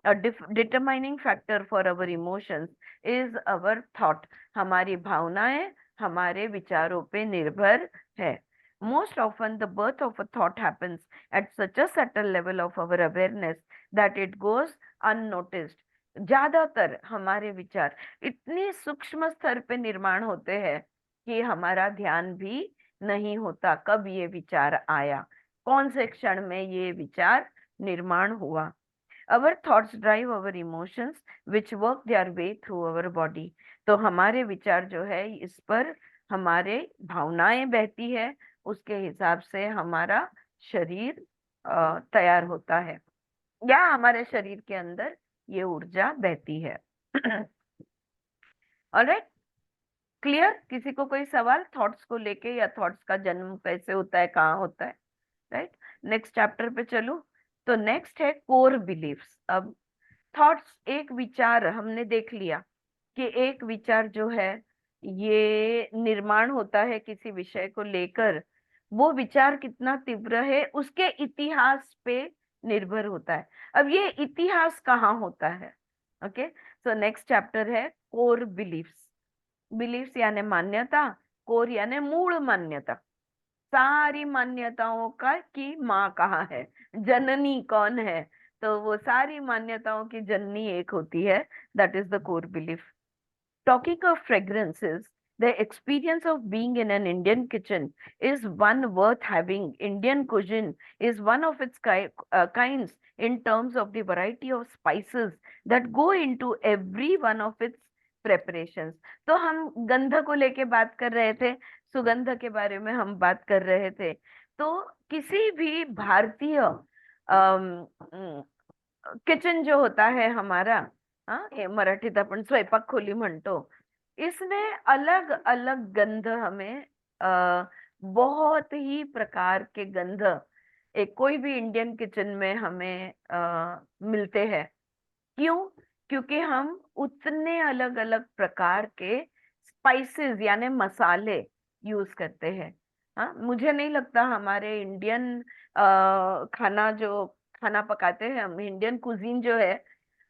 Speaker 1: A determining factor for our emotions is our thought। हमारी भावनाएं हमारे विचारों पे निर्भर है। Most often the birth of a thought happens at such a subtle level of our awareness that it goes unnoticed। ज्यादातर हमारे विचार इतनी सूक्ष्म स्तर पे निर्माण होते हैं कि हमारा ध्यान भी नहीं होता कब ये विचार आया, कौन से क्षण में ये विचार निर्माण हुआ। Our thoughts drive our emotions which work their way through our body। तो हमारे विचार जो है, इस पर हमारे भावनाएं बहती है, उसके हिसाब से हमारा शरीर तैयार होता है, या हमारे शरीर के अंदर ये ऊर्जा बहती है। Alright, clear? किसी को कोई सवाल थॉट्स को लेके, या थॉट्स का जन्म कैसे होता है, कहाँ होता है? राइट, नेक्स्ट चैप्टर पे चलो। तो नेक्स्ट है कोर बिलीफ्स। अब थॉट्स, एक विचार हमने देख लिया कि एक विचार जो है ये निर्माण होता है किसी विषय को लेकर। वो विचार कितना तीव्र है उसके इतिहास पे निर्भर होता है। अब ये इतिहास कहाँ होता है? ओके, सो नेक्स्ट चैप्टर है कोर बिलीफ्स। बिलीफ्स यानी मान्यता, कोर यानी मूल मान्यता। सारी मान्यताओं का की माँ कहाँ है, जननी कौन है? तो वो सारी मान्यताओं की जननी एक होती है, that is the core belief. Talking of fragrances, the experience of being in an Indian kitchen is one worth having। Indian cuisine is one of its kinds in terms of the variety of spices that go into every one of its preparations। तो हम गंध को लेके बात कर रहे थे, सुगंध के बारे में हम बात कर रहे थे। तो किसी भी भारतीय किचन जो होता है हमारा, हे मराठीत आपण स्वयंपाक खोली म्हणतो, इसमें अलग अलग गंध हमें बहुत ही प्रकार के गंध एक कोई भी इंडियन किचन में हमें मिलते हैं। क्यों? क्योंकि हम उतने अलग अलग प्रकार के स्पाइसेस यानी मसाले यूज करते हैं। मुझे नहीं लगता हमारे इंडियन खाना पकाते हैं हम, इंडियन कुजीन जो है,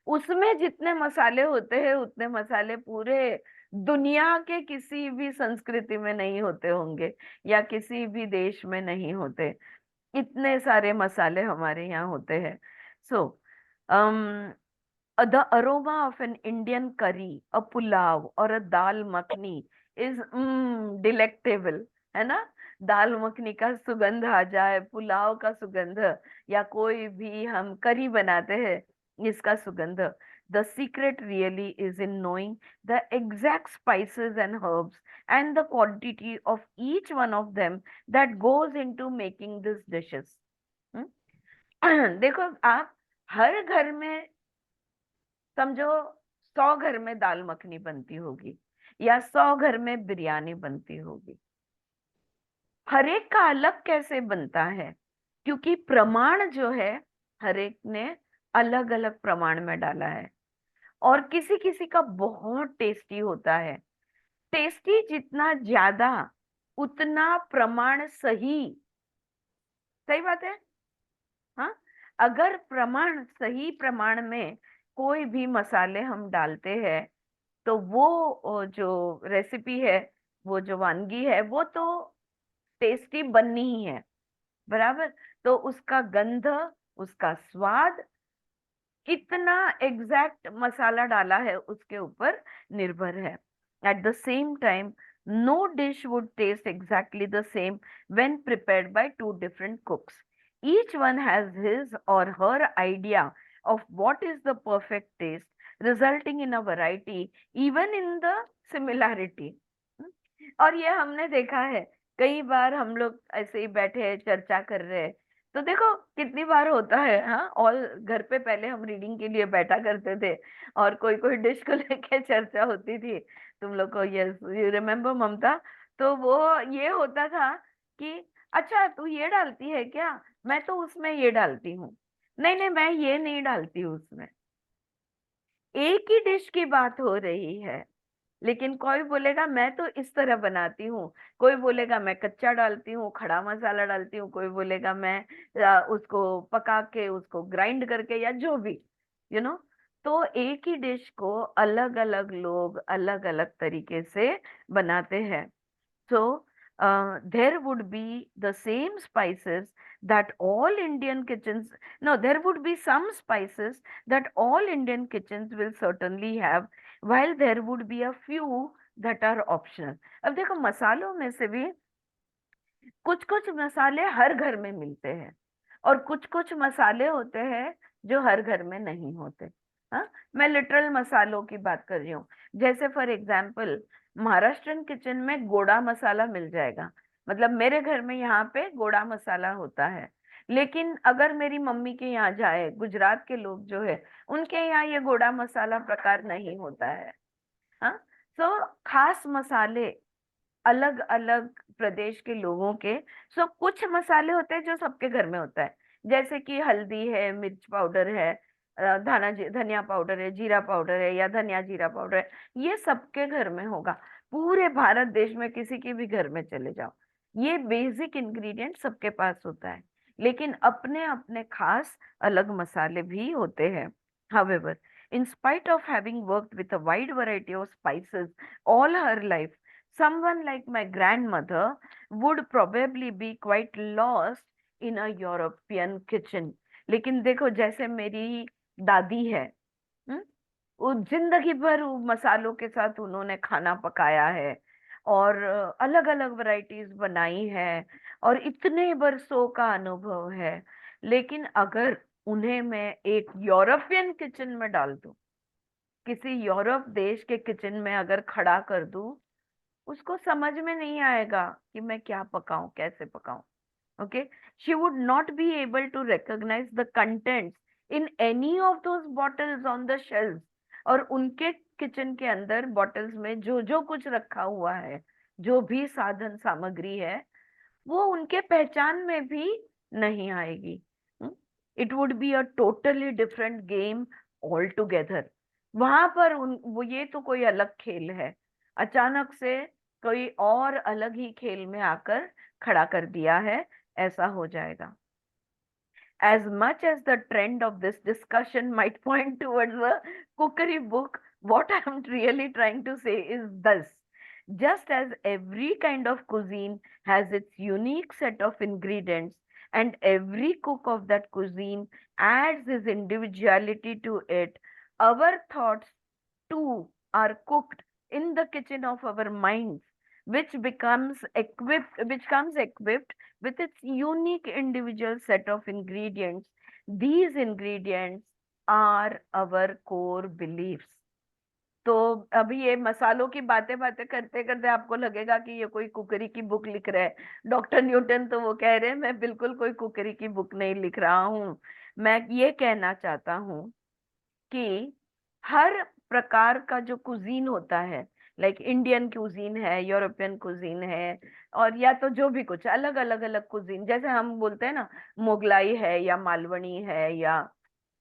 Speaker 1: उसमें जितने मसाले होते हैं उतने मसाले पूरे दुनिया के किसी भी संस्कृति में नहीं होते होंगे, या किसी भी देश में नहीं होते। इतने सारे मसाले हमारे यहाँ होते हैं। सो the aroma of an Indian curry, a pulao or a dal makhni is delectable, है ना? दाल मखनी का सुगंध आ जाए, पुलाव का सुगंध, या कोई भी हम करी बनाते हैं इसका सुगंध, The secret really is in knowing the exact spices and herbs and the quantity of each one of them that goes into making these dishes. देखो आप हर घर में समझो 100 घर में दाल मखनी बनती होगी या 100 घर में बिरयानी बनती होगी, हर एक का अलग कैसे बनता है? क्योंकि प्रमाण जो है हर एक ने अलग अलग प्रमाण में डाला है, और किसी किसी का बहुत टेस्टी होता है। टेस्टी जितना ज्यादा उतना प्रमाण सही। सही बात है। हाँ, अगर प्रमाण सही प्रमाण में कोई भी मसाले हम डालते हैं तो वो जो रेसिपी है, वो जो वानगी है, वो तो टेस्टी बननी ही है, बराबर। तो उसका गंध, उसका स्वाद, कितना एग्जैक्ट मसाला डाला है उसके ऊपर निर्भर है। At the same time no dish would taste exactly the same when prepared by two different cooks. Each one has his or her idea of what is the perfect taste, resulting in a variety even in the similarity. और ये हमने देखा है कई बार, हम लोग ऐसे ही बैठे हैं चर्चा कर रहे हैं तो देखो कितनी बार होता है। हाँ, और घर पे पहले हम रीडिंग के लिए बैठा करते थे और कोई कोई डिश को लेके चर्चा होती थी। तुम लोग को यस यू रिमेम्बर ममता? तो वो ये होता था कि अच्छा तू ये डालती है क्या, मैं तो उसमें ये डालती हूँ, नहीं नहीं मैं ये नहीं डालती हूँ उसमें। एक ही डिश की बात हो रही है, लेकिन कोई बोलेगा मैं तो इस तरह बनाती हूँ, कोई बोलेगा मैं कच्चा डालती हूँ, खड़ा मसाला डालती हूँ, कोई बोलेगा मैं उसको पका के उसको ग्राइंड करके, या जो भी यू नो। तो एक ही डिश को अलग अलग लोग अलग अलग तरीके से बनाते हैं। So there would be the same spices that all Indian kitchens, no, there would be some spices that all Indian kitchens will certainly have, while there would be a few that are optional. अब देखो मसालों में से भी कुछ कुछ मसाले हर घर में मिलते हैं और कुछ कुछ मसाले होते हैं जो हर घर में नहीं होते। हाँ, मैं लिटरल मसालों की बात कर रही हूँ। जैसे फॉर एग्जाम्पल महाराष्ट्रन किचन में गोड़ा मसाला मिल जाएगा, मतलब मेरे घर में यहाँ पे गोड़ा मसाला होता है, लेकिन अगर मेरी मम्मी के यहाँ जाए, गुजरात के लोग जो है उनके यहाँ ये गोड़ा मसाला प्रकार नहीं होता है। हाँ, तो खास मसाले अलग अलग प्रदेश के लोगों के। सो कुछ मसाले होते हैं जो सबके घर में होता है, जैसे कि हल्दी है, मिर्च पाउडर है, धनिया पाउडर है, जीरा पाउडर है, या धनिया जीरा पाउडर है, ये सबके घर में होगा। पूरे भारत देश में किसी के भी घर में चले जाओ, ये बेसिक इंग्रेडिएंट सबके पास होता है, लेकिन अपने अपने खास अलग मसाले भी होते हैं। However, in spite of having worked with a wide variety of spices all her life, someone like my grandmother would probably be quite lost in a European kitchen. लेकिन देखो जैसे मेरी दादी है, हम्म, वो जिंदगी भर वो मसालों के साथ उन्होंने खाना पकाया है और अलग अलग वैरायटीज बनाई है और इतने बरसों का अनुभव है, लेकिन अगर उन्हें मैं एक यूरोपियन किचन में डाल दूं, किसी यूरोप देश के किचन में अगर खड़ा कर दूं, उसको समझ में नहीं आएगा कि मैं क्या पकाऊं, कैसे पकाऊं। Okay, she would not be able to recognize the contents in any of those bottles on the shelves. और उनके किचन के अंदर बॉटल्स में जो जो कुछ रखा हुआ है, जो भी साधन सामग्री है, वो उनके पहचान में भी नहीं आएगी। It would be a totally different game all together. वहां पर वो ये तो कोई अलग खेल है, अचानक से कोई और अलग ही खेल में आकर खड़ा कर दिया है, ऐसा हो जाएगा। As much as the trend of this discussion might point towards a cookery book, what I'm really trying to say is this: just as every kind of cuisine has its unique set of ingredients and every cook of that cuisine adds his individuality to it, our thoughts too are cooked in the kitchen of our minds, which comes equipped with its unique individual set of ingredients. These ingredients are our core believes. तो अभी ये मसालों की बातें बातें करते करते आपको लगेगा कि ये कोई कुकरी की बुक लिख रहे हैं डॉक्टर न्यूटन, तो वो कह रहे हैं मैं बिल्कुल कोई कुकरी की बुक नहीं लिख रहा हूँ। मैं ये कहना चाहता हूँ कि हर प्रकार का जो कुजीन होता है, लाइक इंडियन कुजीन है, यूरोपियन कुजीन है, और या तो जो भी कुछ अलग अलग अलग कुजीन, जैसे हम बोलते हैं ना मुगलाई है या मालवनी है या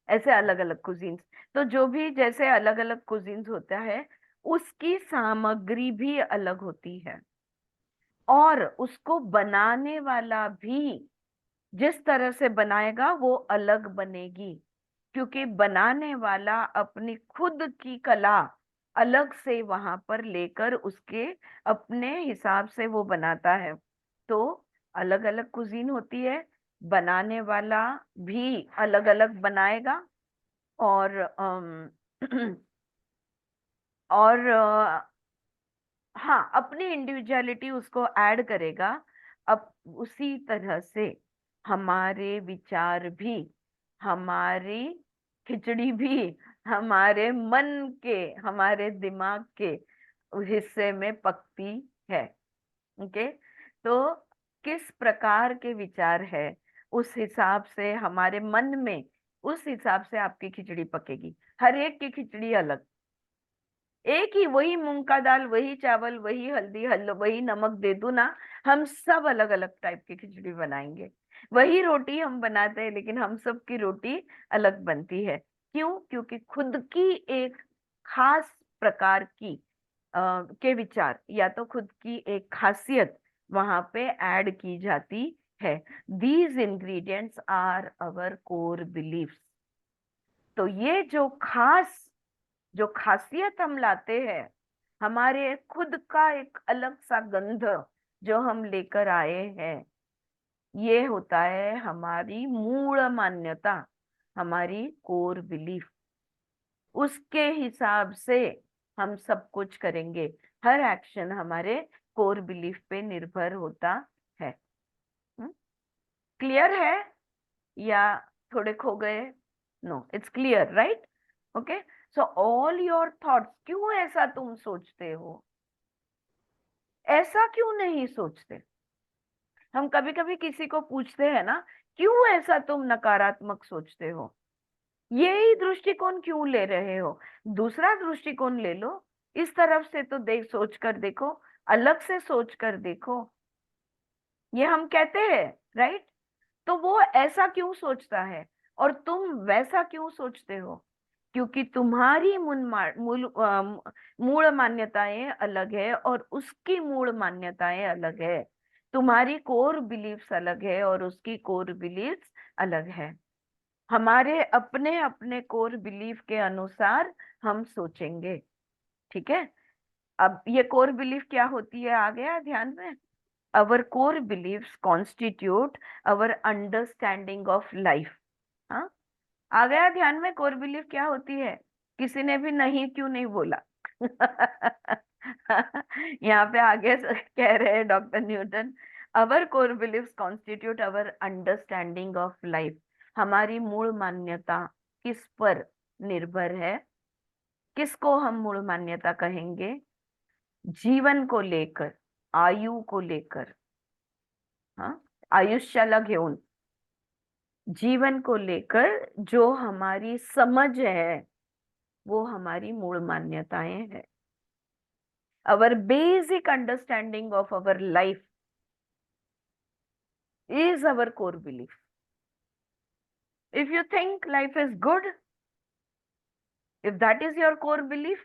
Speaker 1: ऐसे अलग अलग कुजीन्स, तो जो भी जैसे अलग अलग कुजीन्स होता है उसकी सामग्री भी अलग होती है, और उसको बनाने वाला भी जिस तरह से बनाएगा वो अलग बनेगी, क्योंकि बनाने वाला अपनी खुद की कला अलग से वहां पर लेकर उसके अपने हिसाब से वो बनाता है। तो अलग अलग कुजीन होती है, बनाने वाला भी अलग अलग बनाएगा, और और हाँ अपनी इंडिविजुअलिटी उसको ऐड करेगा। अब उसी तरह से हमारे विचार भी, हमारी खिचड़ी भी हमारे मन के, हमारे दिमाग के हिस्से में पकती है। ओके, तो किस प्रकार के विचार है उस हिसाब से हमारे मन में, उस हिसाब से आपकी खिचड़ी पकेगी। हर एक की खिचड़ी अलग, एक ही वही मूंग का दाल, वही चावल, वही हल्दी वही नमक दे दूं ना, हम सब अलग अलग टाइप की खिचड़ी बनाएंगे। वही रोटी हम बनाते हैं लेकिन हम सब की रोटी अलग बनती है। क्यों? क्योंकि खुद की एक खास प्रकार की के विचार या तो खुद की एक खासियत वहां पे ऐड की जाती है। These ingredients are our core beliefs. तो ये जो खासियत हम लाते हैं, हमारे खुद का एक अलग सा गंध जो हम लेकर आए हैं, ये होता है हमारी मूल मान्यता, हमारी कोर बिलीफ। उसके हिसाब से हम सब कुछ करेंगे। हर एक्शन हमारे कोर बिलीफ पे निर्भर होता है। क्लियर है या थोड़े खो गए? No, it's clear, right? Okay, so all your thoughts, क्यों ऐसा तुम सोचते हो, ऐसा क्यों नहीं सोचते? हम कभी कभी किसी को पूछते हैं ना, क्यों ऐसा तुम नकारात्मक सोचते हो, यही दृष्टिकोण क्यों ले रहे हो? दूसरा दृष्टिकोण ले लो, इस तरफ से तो देख, सोच कर देखो, अलग से सोच कर देखो, ये हम कहते हैं, राइट? तो वो ऐसा क्यों सोचता है और तुम वैसा क्यों सोचते हो? क्योंकि तुम्हारी मूल मान्यताएं अलग है और उसकी मूल मान्यताएं अलग है। तुम्हारी कोर बिलीफ्स अलग है और उसकी कोर बिलीफ्स अलग है। हमारे अपने अपने कोर बिलीफ के अनुसार हम सोचेंगे। ठीक है, अब ये कोर बिलीफ क्या होती है आ गया ध्यान में? Our core beliefs constitute our understanding of life. हाँ, आ गया ध्यान में कोर बिलीफ क्या होती है? किसी ने भी नहीं क्यों नहीं बोला? यहाँ पे आगे कह रहे हैं doctor Newton, our core beliefs constitute our understanding of life. हमारी मूल मान्यता किस पर निर्भर है? किसको हम मूल मान्यता कहेंगे? जीवन को लेकर, आयु को लेकर, हाँ, आयुष्याला घेऊन, जीवन को लेकर जो हमारी समझ है वो हमारी मूल मान्यताएं हैं। Our basic understanding of our life is our core belief. If you think life is good, if that is your core belief,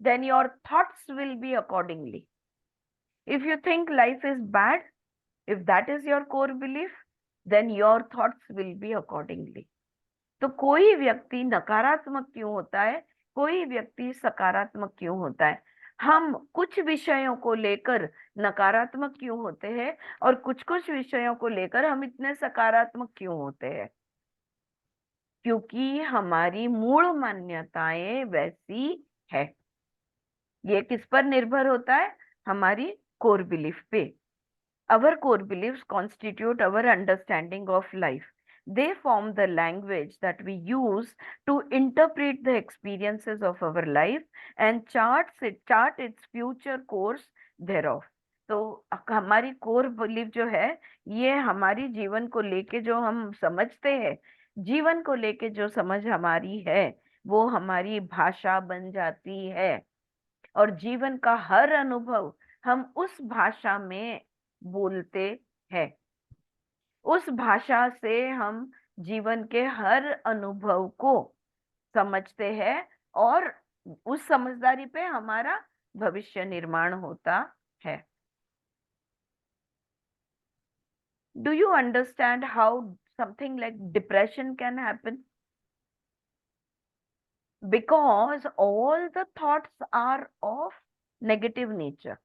Speaker 1: then your thoughts will be accordingly. If you think life is bad, if that is your core belief, then your thoughts will be accordingly. तो कोई व्यक्ति नकारात्मक क्यों होता है, कोई व्यक्ति सकारात्मक क्यों होता है? हम कुछ विषयों को लेकर नकारात्मक क्यों होते हैं और कुछ कुछ विषयों को लेकर हम इतने सकारात्मक क्यों होते हैं? क्योंकि हमारी मूल मान्यताएं वैसी है। ये किस पर निर्भर होता है? हमारी कोर बिलीफ पे। Our core beliefs constitute our understanding of life. they form the language that we use to interpret the experiences of our life and chart its future course thereof. तो हमारी कोर बिलीफ जो है, ये हमारी जीवन को लेके जो हम समझते हैं, जीवन को लेके जो समझ हमारी है, वो हमारी भाषा बन जाती है। और जीवन का हर अनुभव हम उस भाषा में बोलते हैं। उस भाषा से हम जीवन के हर अनुभव को समझते हैं और उस समझदारी पे हमारा भविष्य निर्माण होता है। Do you understand how something like depression can happen? Because all the thoughts are of negative nature.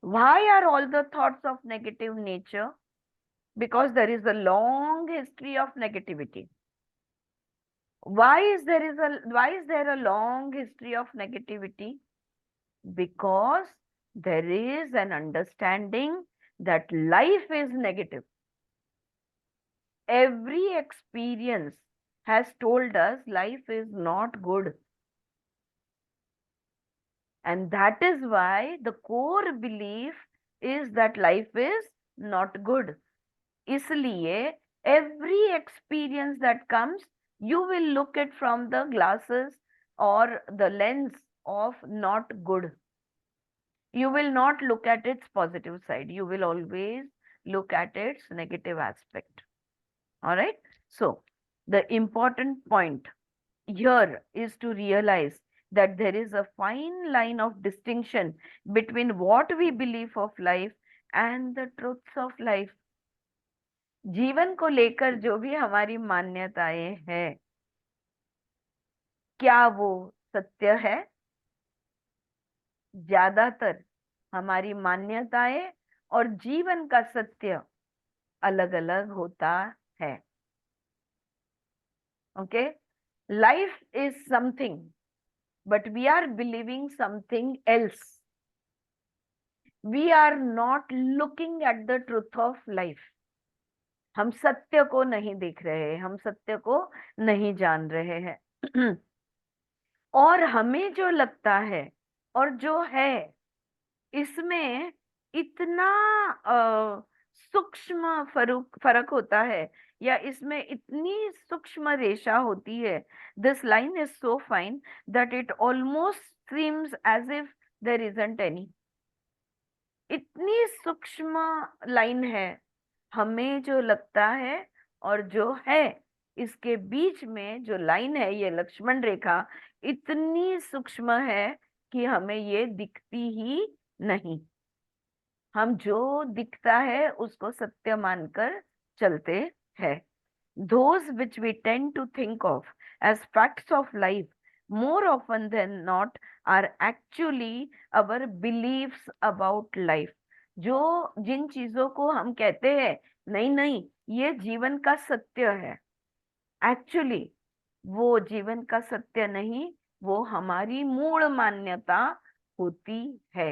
Speaker 1: Why are all the thoughts of negative nature? Because there is a long history of negativity. Why is there a long history of negativity? Because there is an understanding that life is negative. Every experience has told us life is not good. And that is why the core belief is that life is not good. इसलिए every experience that comes, you will look at from the glasses or the lens of not good. You will not look at its positive side. You will always look at its negative aspect. All right. So the important point here is to realize that there is a fine line of distinction between what we believe of life and the truths of life. जीवन को लेकर जो भी हमारी मान्यताएं हैं, क्या वो सत्य है? ज्यादातर हमारी मान्यताएं और जीवन का सत्य अलग अलग होता है। Okay, life is something but we are believing something else. We are not looking at the truth of life. हम सत्य को नहीं देख रहे हैं, हम सत्य को नहीं जान रहे हैं। और हमें जो लगता है और जो है, इसमें इतना सूक्ष्म फर्क होता है, या इसमें इतनी सूक्ष्म रेशा होती है। This line is so fine that it almost seems as if there isn't any. इतनी सूक्ष्म लाइन है, हमें जो लगता है और जो है, इसके बीच में जो लाइन है, ये लक्ष्मण रेखा इतनी सूक्ष्म है कि हमें ये दिखती ही नहीं। हम जो दिखता है उसको सत्य मानकर चलते हैं। Those which we tend to think of as facts of life more often than not are actually our beliefs about life. जो जिन चीजों को हम कहते हैं नहीं नहीं ये जीवन का सत्य है, एक्चुअली वो जीवन का सत्य नहीं, वो हमारी मूल मान्यता होती है।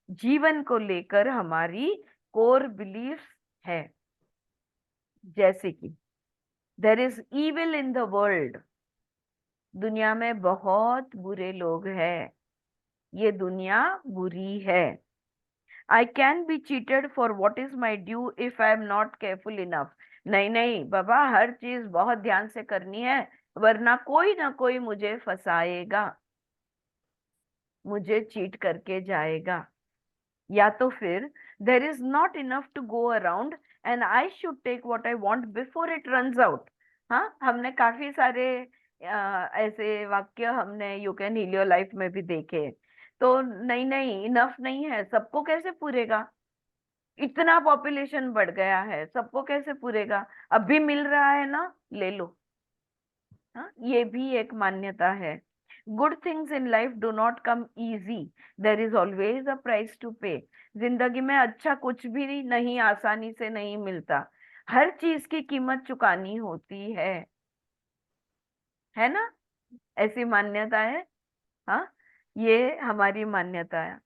Speaker 1: जीवन को लेकर हमारी कोर बिलीफ्स है। जैसे कि there is evil in the world. दुनिया में बहुत बुरे लोग हैं, ये दुनिया बुरी है। I can be cheated for what is my due if I am not careful enough. नहीं नहीं बाबा, हर चीज बहुत ध्यान से करनी है, वरना कोई ना कोई मुझे फंसाएगा, मुझे चीट करके जाएगा। या तो फिर there is not enough to go around and I should take what I want before it runs out. हाँ, हमने काफी सारे ऐसे वाक्य हमने you can heal your life में भी देखे। तो नहीं नहीं इनफ नहीं है, सबको कैसे पूरेगा? इतना पॉपुलेशन बढ़ गया है, सबको कैसे पूरेगा? अभी मिल रहा है ना, ले लो। हाँ, ये भी एक मान्यता है। Good things in life do not come easy, there is always a price to pay. जिंदगी में अच्छा कुछ भी नहीं आसानी से नहीं मिलता, हर चीज की कीमत चुकानी होती है ना? ऐसी मान्यता है। हाँ, ये हमारी मान्यता है।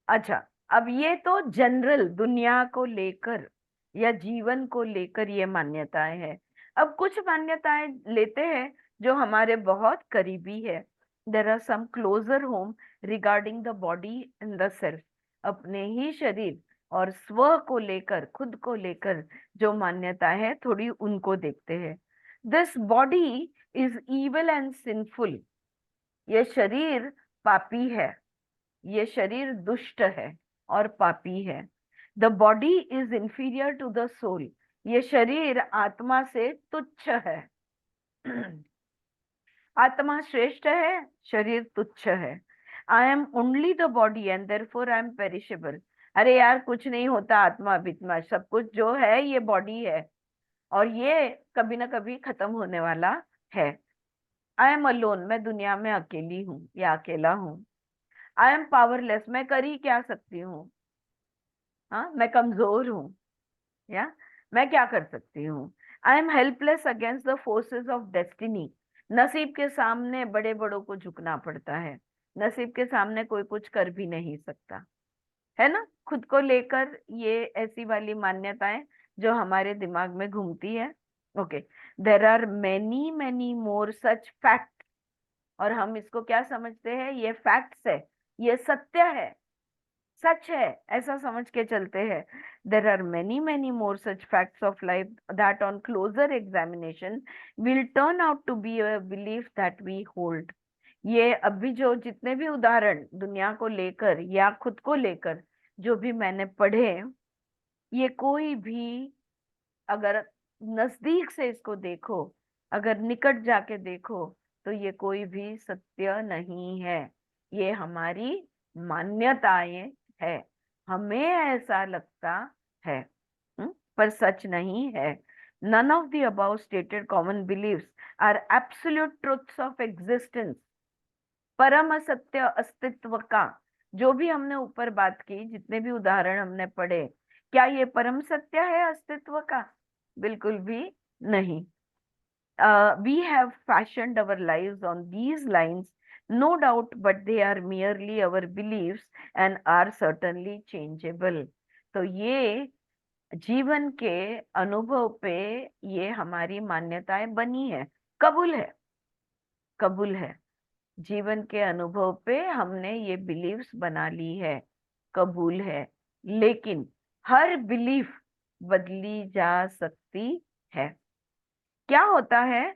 Speaker 1: अच्छा, अब ये तो जनरल दुनिया को लेकर या जीवन को लेकर ये मान्यताएं हैं। अब कुछ मान्यताएं लेते हैं जो हमारे बहुत करीबी है। There are some closer home regarding the body and the self. अपने ही शरीर और स्व को लेकर, खुद को लेकर जो मान्यता है, थोड़ी उनको देखते हैं। This body is evil and sinful. ये शरीर पापी है, ये शरीर दुष्ट है और पापी है। The body is inferior to the soul. ये शरीर आत्मा से तुच्छ है। आत्मा श्रेष्ठ है, शरीर तुच्छ है। I am only the body and therefore I am perishable. अरे यार, कुछ नहीं होता, आत्मा बित्मा सब कुछ जो है ये बॉडी है, और ये कभी ना कभी खत्म होने वाला है। I am alone. मैं दुनिया में अकेली हूँ या अकेला हूँ। I am powerless. मैं कर ही क्या सकती हूँ? हाँ, मैं कमजोर हूँ, या मैं क्या कर सकती हूँ? I am helpless against the forces of destiny. नसीब के सामने बड़े बड़ों को झुकना पड़ता है। नसीब के सामने कोई कुछ कर भी नहीं सकता, है ना? खुद को लेकर ये ऐसी वाली मान्यताएं जो हमारे दिमाग में घूमती है। Okay, there are many many more such fact. और हम इसको क्या समझते हैं? ये फैक्ट्स है, ये सत्य है, सच है, ऐसा समझ के चलते हैं। There are many many more such facts of life that on closer examination will turn out to be a belief that we hold. ये अभी जो जितने भी उदाहरण दुनिया को लेकर या खुद को लेकर जो भी मैंने पढ़े, ये कोई भी, अगर नजदीक से इसको देखो, अगर निकट जाके देखो, तो ये कोई भी सत्य नहीं है। ये हमारी मान्यताएं है, हमें ऐसा लगता है, पर सच नहीं है। None of the above stated common believes are absolute truths of existence. परम सत्य अस्तित्व का, जो भी हमने ऊपर बात की, जितने भी उदाहरण हमने पढ़े, क्या ये परम सत्य है अस्तित्व का? बिल्कुल भी नहीं। We have fashioned our lives on these lines, no doubt, but they are merely our beliefs and are certainly changeable. तो ये जीवन के अनुभव पे ये हमारी मान्यताएं बनी है। कबूल है, कबूल है। जीवन के अनुभव पे हमने ये बिलीव्स बना ली है, कबूल है। लेकिन हर बिलीफ बदली जा सकती है। क्या होता है?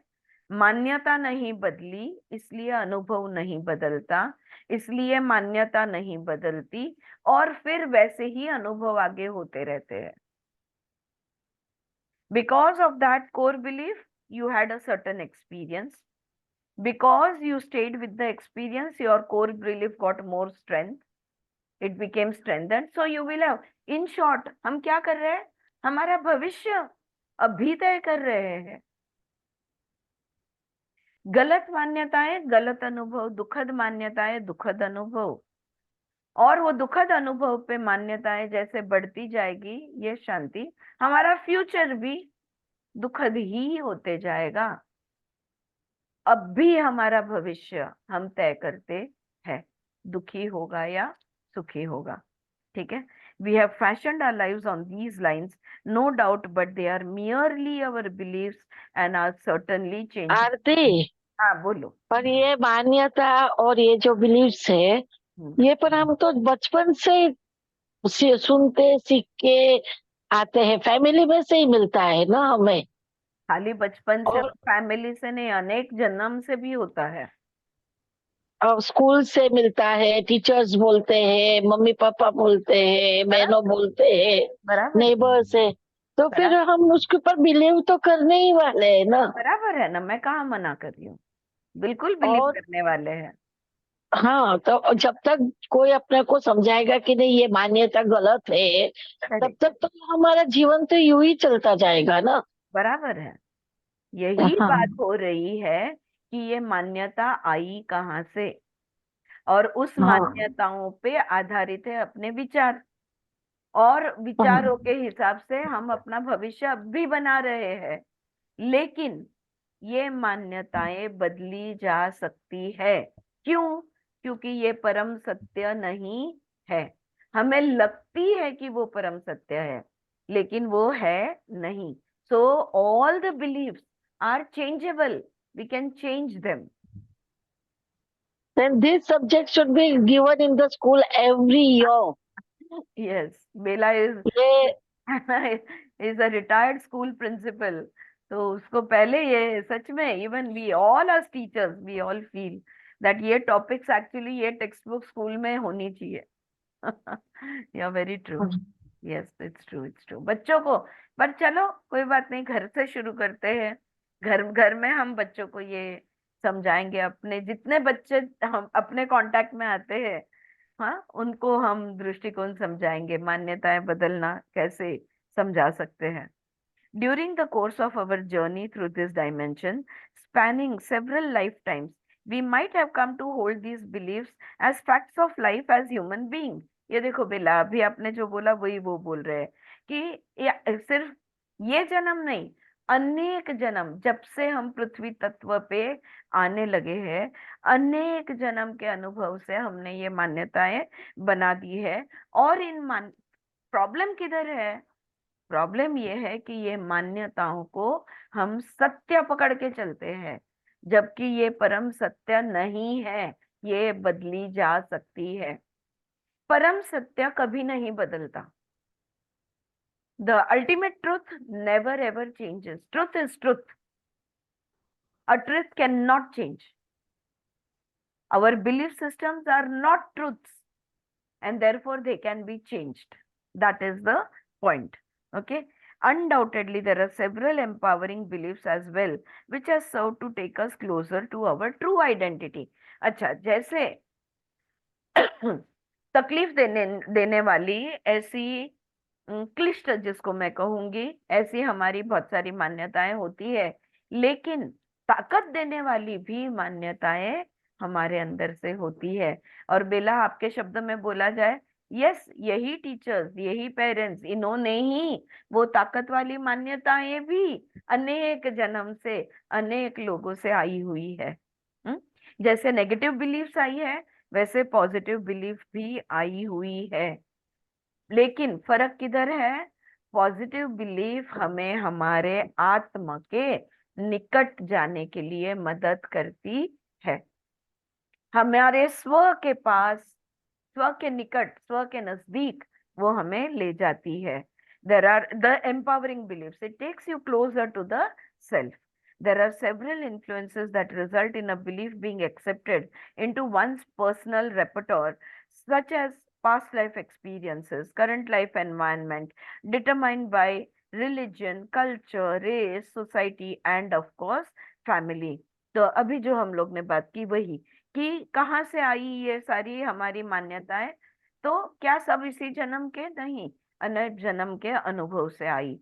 Speaker 1: मान्यता नहीं बदली, इसलिए अनुभव नहीं बदलता, इसलिए मान्यता नहीं बदलती, और फिर वैसे ही अनुभव आगे होते रहते हैं। Because of that core belief you had a certain experience. Because you stayed with the experience, your core belief got more strength. It became strengthened. So you will have. In short, हम क्या कर रहे हैं? हमारा भविष्य अभी तय कर रहे हैं। गलत मान्यताएं गलत अनुभव, दुखद मान्यताएं दुखद अनुभव, और वो दुखद अनुभव पे मान्यताएं जैसे बढ़ती जाएगी, ये शांति, हमारा फ्यूचर भी दुखद ही होते जाएगा। अब भी हमारा भविष्य हम तय करते हैं, दुखी होगा या सुखी होगा। ठीक है? We have fashioned our lives on these lines, no doubt, but they are merely our beliefs and are certainly changing.
Speaker 4: आरती,
Speaker 1: हाँ, बोलो।
Speaker 4: पर ये मान्यता और ये जो बिलीव्स है, ये पर हम तो बचपन से सुनते सीख के आते हैं, फैमिली में से ही मिलता है ना हमें।
Speaker 1: खाली बचपन से,
Speaker 4: और
Speaker 1: फैमिली से नहीं, अनेक जन्म से भी होता है।
Speaker 4: स्कूल से मिलता है, टीचर्स बोलते हैं, मम्मी पापा बोलते हैं, बहनों बोलते हैं,
Speaker 1: बराबर,
Speaker 4: नेबर से, तो फिर
Speaker 1: बराबर,
Speaker 4: हम उसके ऊपर बिलीव तो करने ही वाले हैं ना।
Speaker 1: बराबर है ना, मैं कहाँ मना कर रही हूँ, बिल्कुल बिलीव
Speaker 4: और
Speaker 1: करने वाले हैं।
Speaker 4: हाँ, तो जब तक कोई अपने को समझाएगा कि नहीं ये मान्यता गलत है, तब
Speaker 1: Correct,
Speaker 4: तक तो हमारा जीवन तो यूं ही चलता जाएगा ना।
Speaker 1: बराबर है। यही
Speaker 4: हाँ
Speaker 1: बात हो रही है कि ये मान्यता आई कहाँ से, और उस
Speaker 4: हाँ
Speaker 1: मान्यताओं पे आधारित है अपने विचार, और विचारों
Speaker 4: हाँ
Speaker 1: के हिसाब से हम अपना भविष्य अब भी बना रहे हैं। लेकिन ये मान्यताएं बदली जा सकती है। क्यों? क्योंकि ये परम सत्य नहीं है। हमें लगती है कि वो परम सत्य है, लेकिन वो है नहीं। So all the believes are changeable. We can change them.
Speaker 4: Then this subject should be given in the school every year.
Speaker 1: Yes, Bela is
Speaker 4: ये
Speaker 1: is a retired school principal. तो उसको पहले ये सच में even we all as teachers we all feel that ये topics actually ये टेक्स्ट बुक स्कूल में होनी चाहिए. Yeah, very true. Yes, it's true, it's true. बच्चों को, पर चलो कोई बात नहीं, घर से शुरू करते हैं. घर घर में हम बच्चों को ये समझाएंगे. अपने जितने बच्चे हम अपने कांटेक्ट में आते हैं, हाँ, उनको हम दृष्टिकोण समझाएंगे, मान्यताएं बदलना कैसे समझा सकते हैं. During the course of our journey through this dimension, spanning several lifetimes, we might have come to hold these beliefs as facts of life as human beings. ये देखो बेला, अभी आपने जो बोला वही वो बोल रहे हैं कि सिर्फ ये जन्म नहीं, अनेक जन्म जब से हम पृथ्वी तत्व पे आने लगे हैं, अनेक जन्म के अनुभव से हमने ये मान्यताएं बना दी है. और प्रॉब्लम किधर है? प्रॉब्लम ये है कि ये मान्यताओं को हम सत्य पकड़ के चलते हैं, जबकि ये परम सत्य नहीं है. ये बदली जा सकती है. परम सत्य कभी नहीं बदलता. The ultimate truth never ever changes. Truth is truth. A truth can not change. Our belief systems are not truths and therefore they can be changed. That is the point. Okay. Undoubtedly, there are several empowering beliefs as well, which have served to take us closer to our true identity. अच्छा, जैसे तकलीफ देने वाली ऐसी क्लिष्ट जिसको मैं कहूंगी, ऐसी हमारी बहुत सारी मान्यताएं होती है, लेकिन ताकत देने वाली भी मान्यताएं हमारे अंदर से होती है. और बेला, आपके शब्द में बोला जाए, यस, यही टीचर्स, यही पेरेंट्स, इन्होंने ही वो ताकत वाली मान्यताएं भी अनेक जन्म से अनेक लोगों से आई हुई है. जैसे नेगेटिव बिलीफ्स आई है, वैसे पॉजिटिव बिलीफ भी आई हुई है. लेकिन फर्क किधर है? पॉजिटिव बिलीफ हमें हमारे आत्मा के निकट जाने के लिए मदद करती है. हमारे स्व के पास, स्व के निकट, स्व के नजदीक वो हमें ले जाती है. There are the empowering beliefs. It takes you closer to the self. There are several influences that result in a belief being accepted into one's personal repertoire, such as past life experiences, current life environment, determined by religion, culture, race, society, and of course, family. तो अभी जो हम लोग ने बात की वही कि कहाँ से आई ये सारी हमारी मान्यताएं, तो क्या सब इसी जन्म के? नहीं, अनेक जन्म के अनुभव से आई.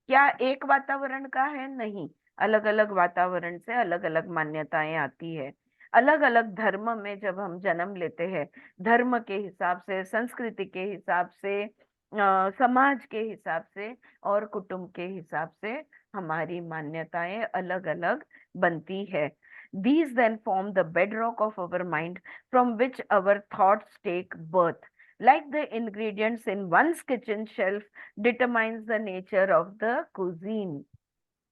Speaker 1: क्या एक वातावरण का है? नहीं, अलग अलग वातावरण से अलग अलग मान्यताएं आती है. अलग अलग धर्म में जब हम जन्म लेते हैं, धर्म के हिसाब से, संस्कृति के हिसाब से, समाज के हिसाब से और कुटुंब के हिसाब से हमारी मान्यताएं अलग अलग बनती है. These then form the bedrock of our mind from which our thoughts take birth. Like the ingredients in one's kitchen shelf determines the nature of the cuisine.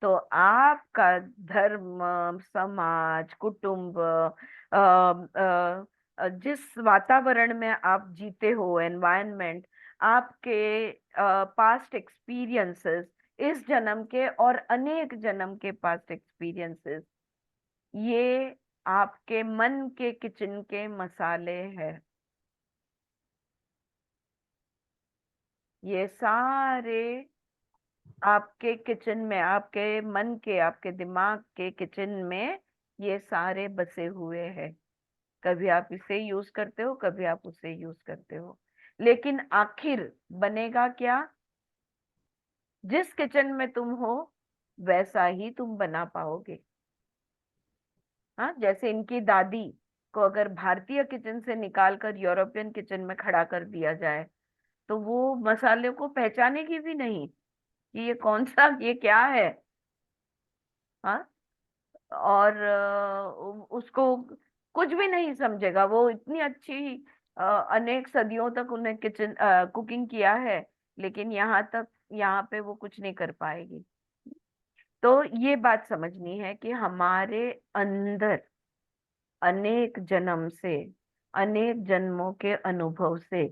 Speaker 1: तो आपका धर्म, समाज, कुटुंब, जिस वातावरण में आप जीते हो, एनवायरनमेंट, आपके पास्ट एक्सपीरियंसेस, इस जन्म के और अनेक जन्म के पास्ट एक्सपीरियंसेस, ये आपके मन के किचन के मसाले हैं. ये सारे आपके किचन में, आपके मन के, आपके दिमाग के किचन में ये सारे बसे हुए हैं. कभी आप इसे यूज करते हो, कभी आप उसे यूज करते हो, लेकिन आखिर बनेगा क्या? जिस किचन में तुम हो वैसा ही तुम बना पाओगे. हाँ, जैसे इनकी दादी को अगर भारतीय किचन से निकालकर यूरोपियन किचन में खड़ा कर दिया जाए, तो वो मसाले को पहचानेगी भी नहीं कि ये कौन सा, ये क्या है. हाँ, और उसको कुछ भी नहीं समझेगा. वो इतनी अच्छी अनेक सदियों तक उन्हें किचन कुकिंग किया है, लेकिन यहाँ पे वो कुछ नहीं कर पाएगी. तो ये बात समझनी है कि हमारे अंदर अनेक जन्म से, अनेक जन्मों के अनुभव से,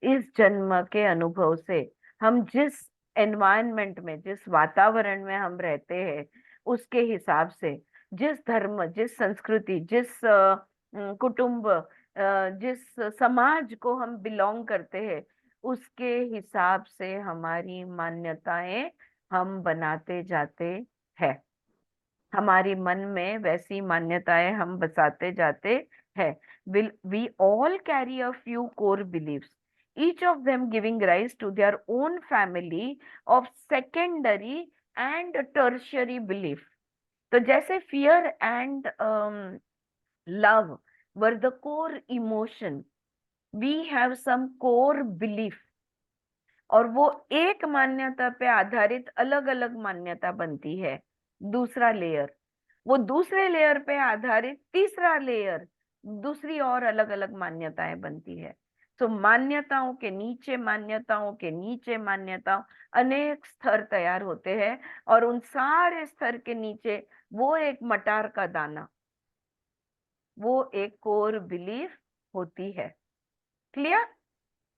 Speaker 1: इस जन्म के अनुभव से, हम जिस एनवायरनमेंट में, जिस वातावरण में हम रहते हैं, उसके हिसाब से, जिस धर्म, जिस संस्कृति, जिस कुटुंब, जिस समाज को हम बिलोंग करते हैं, उसके हिसाब से हमारी मान्यताएं हम बनाते जाते हैं। हमारी मन में वैसी मान्यताएं हम बसाते जाते हैं। We all carry a few core beliefs, each of them giving rise to their own family of secondary and tertiary belief. तो जैसे fear and love were the core emotion, we have some core belief, और वो एक मान्यता पे आधारित अलग अलग मान्यता बनती है, दूसरा लेयर, वो दूसरे लेयर पे आधारित तीसरा लेयर, दूसरी और अलग अलग मान्यताएं बनती है। तो मान्यताओं के नीचे मान्यताओं के नीचे मान्यताओं, अनेक स्तर तैयार होते हैं, और उन सारे स्तर के नीचे वो एक मटार का दाना, वो एक कोर बिलीफ होती है। क्लियर?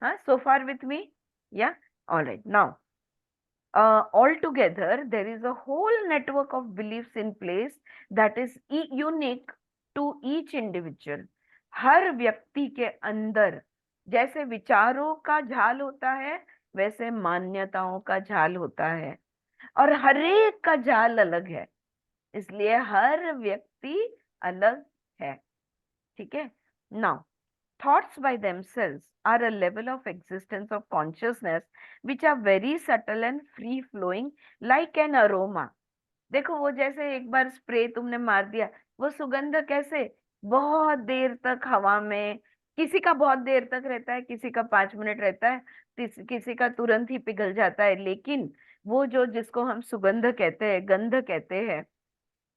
Speaker 1: हाँ, so far with me? Yeah, all right. Now, altogether, there is a whole network of beliefs in place that is unique to each individual. हर व्यक्ति के अंदर जैसे विचारों का जाल होता है, वैसे मान्यताओं का जाल होता है, और हर एक का जाल अलग है, इसलिए हर व्यक्ति अलग है। ठीक है? Now, thoughts by themselves are a level of existence of consciousness which are very subtle and free flowing like an aroma. देखो, वो जैसे एक बार स्प्रे तुमने मार दिया, वो सुगंध कैसे बहुत देर तक हवा में, किसी का बहुत देर तक रहता है, किसी का 5 मिनट रहता है, किसी का तुरंत ही पिघल जाता है, लेकिन वो जो जिसको हम सुगंध कहते हैं, गंध कहते हैं,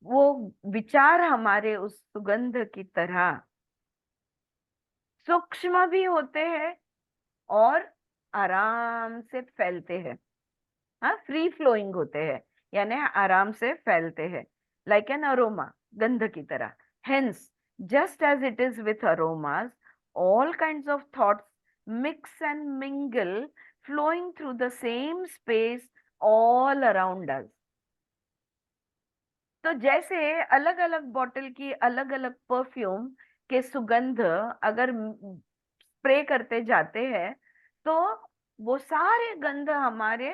Speaker 1: वो विचार हमारे उस सुगंध की तरह सूक्ष्म भी होते हैं और आराम से फैलते हैं। हाँ, फ्री फ्लोइंग होते हैं, यानी आराम से फैलते हैं, लाइक एन अरोमा, गंध की तरह। Hence, just as it is with aromas, all kinds of thoughts mix and mingle, flowing through the same space all around us. तो जैसे अलग अलग बॉटल की अलग अलग परफ्यूम के सुगंध अगर स्प्रे करते जाते हैं, तो वो सारे गंध हमारे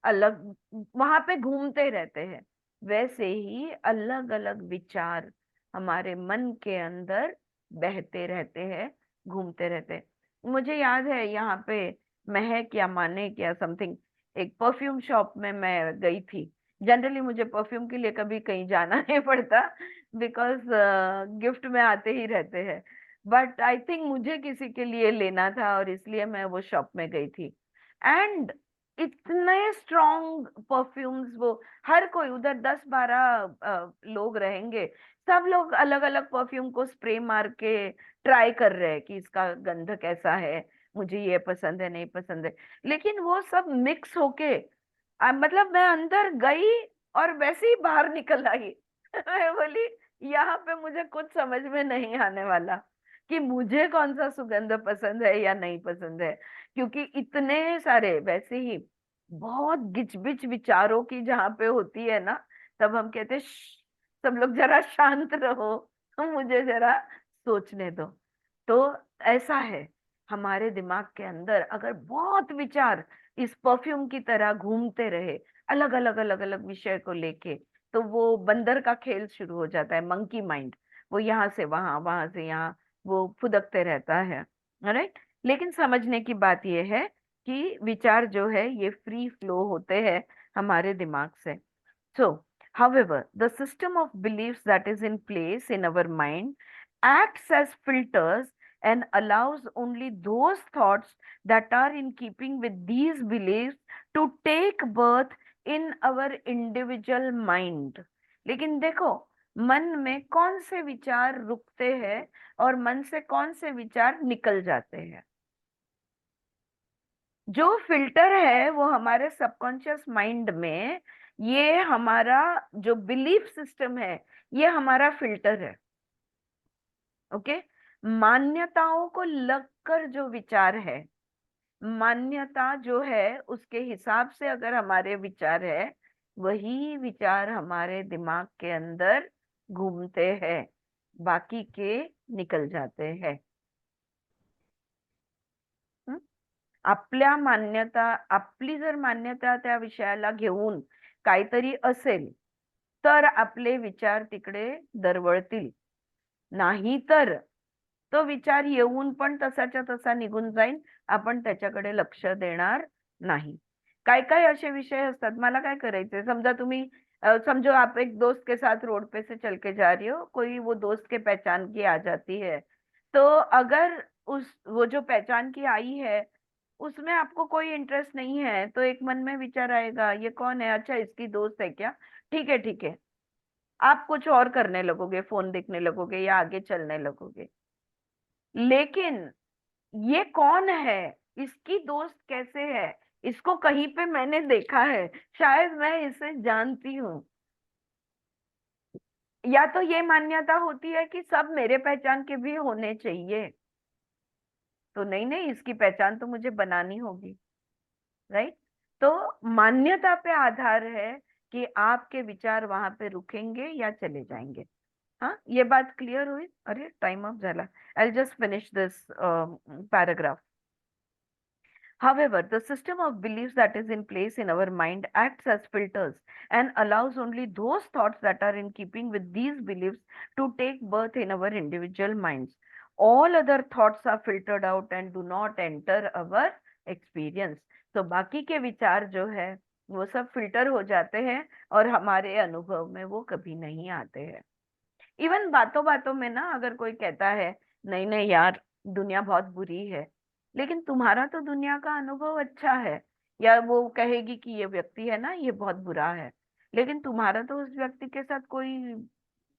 Speaker 1: अलग वहां पे घूमते रहते हैं। वैसे ही अलग अलग विचार हमारे मन के अंदर बहते रहते हैं, घूमते रहते हैं। मुझे याद है, यहाँ पे महक या मानिक या समथिंग, एक परफ्यूम शॉप में मैं गई थी। जनरली मुझे परफ्यूम के लिए कभी कहीं जाना नहीं पड़ता, बिकॉज गिफ्ट में आते ही रहते हैं, बट आई थिंक मुझे किसी के लिए लेना था, और इसलिए मैं वो शॉप में गई थी। एंड इतने स्ट्रॉन्ग परफ्यूम्स, वो हर कोई उधर 10-12 लोग रहेंगे, सब लोग अलग अलग परफ्यूम को स्प्रे मार के ट्राई कर रहे हैं कि इसका गंध कैसा है, मुझे ये पसंद है, नहीं पसंद है, लेकिन वो सब मिक्स होके मतलब मैं अंदर गई और वैसे ही बाहर निकल आई। मैं बोली, यहाँ पे मुझे कुछ समझ में नहीं आने वाला कि मुझे कौन सा सुगंध पसंद है या नहीं पसंद है, क्योंकि इतने सारे, वैसे ही बहुत गिचबिच विचारों की जहाँ पे होती है ना, तब हम कहते हैं, सब लोग जरा शांत रहो, मुझे जरा सोचने दो। तो ऐसा है, हमारे दिमाग के अंदर अगर बहुत विचार इस परफ्यूम की तरह घूमते रहे, अलग अलग अलग अलग विषय को लेके, तो वो बंदर का खेल शुरू हो जाता है, मंकी माइंड। वो यहाँ से वहां, वहां से यहाँ, वो फुदकते रहता है। राइट? लेकिन समझने की बात यह है कि विचार जो है ये फ्री फ्लो होते हैं हमारे दिमाग से। So, however, the system of beliefs that is in place in our mind acts as filters and allows only those thoughts that are in keeping with these beliefs to take birth in our individual mind. लेकिन देखो, मन में कौन से विचार रुकते हैं और मन से कौन से विचार निकल जाते हैं। जो फिल्टर है वो हमारे सबकॉन्शियस माइंड में ये हमारा जो बिलीफ सिस्टम है, ये हमारा फिल्टर है। ओके, मान्यताओं को लगकर जो विचार है, मान्यता जो है उसके हिसाब से अगर हमारे विचार है, वही विचार हमारे दिमाग के अंदर घूमते हैं, बाकी के निकल जाते हैं। हं? आपल्या मान्यता, आपली जर मान्यता त्या विषयाला घेऊन काहीतरी असेल, तर आपले विचार तिकडे दरवळतील. नाहीतर तो विचार येऊन पण तसाच्या तसा निघून जाईल, आपण त्याच्याकडे लक्ष देणार नाही. काय काय असे विषय असतात, मला काय करायचंय, समजा तुम्ही समझो आप एक दोस्त के साथ रोड पे से चल के जा रही हो, कोई वो दोस्त के पहचान की आ जाती है, तो अगर वो जो पहचान की आई है उसमें आपको कोई इंटरेस्ट नहीं है, तो एक मन में विचार आएगा, ये कौन है, अच्छा इसकी दोस्त है क्या, ठीक है ठीक है, आप कुछ और करने लगोगे, फोन देखने लगोगे या आगे चलने लगोगे। लेकिन ये कौन है, इसकी दोस्त कैसे है, इसको कहीं पे मैंने देखा है, शायद मैं इसे जानती हूँ, या तो ये मान्यता होती है कि सब मेरे पहचान के भी होने चाहिए, तो नहीं नहीं, इसकी पहचान तो मुझे बनानी होगी, राइट। तो मान्यता पे आधार है कि आपके विचार वहां पे रुकेंगे या चले जाएंगे। हाँ, ये बात क्लियर हुई? अरे टाइम अप झाला, I just finish this paragraph. However, the system of beliefs that is in place in our mind acts as filters and allows only those thoughts that are in keeping with these beliefs to take birth in our individual minds. All other thoughts are filtered out and do not enter our experience. तो बाकी के विचार जो है वो सब फिल्टर हो जाते हैं और हमारे अनुभव में वो कभी नहीं आते हैं। इवन बातों बातों में ना, अगर कोई कहता है नहीं नहीं यार दुनिया बहुत बुरी है, लेकिन तुम्हारा तो दुनिया का अनुभव अच्छा है, या वो कहेगी कि ये व्यक्ति है ना ये बहुत बुरा है, लेकिन तुम्हारा तो उस व्यक्ति के साथ कोई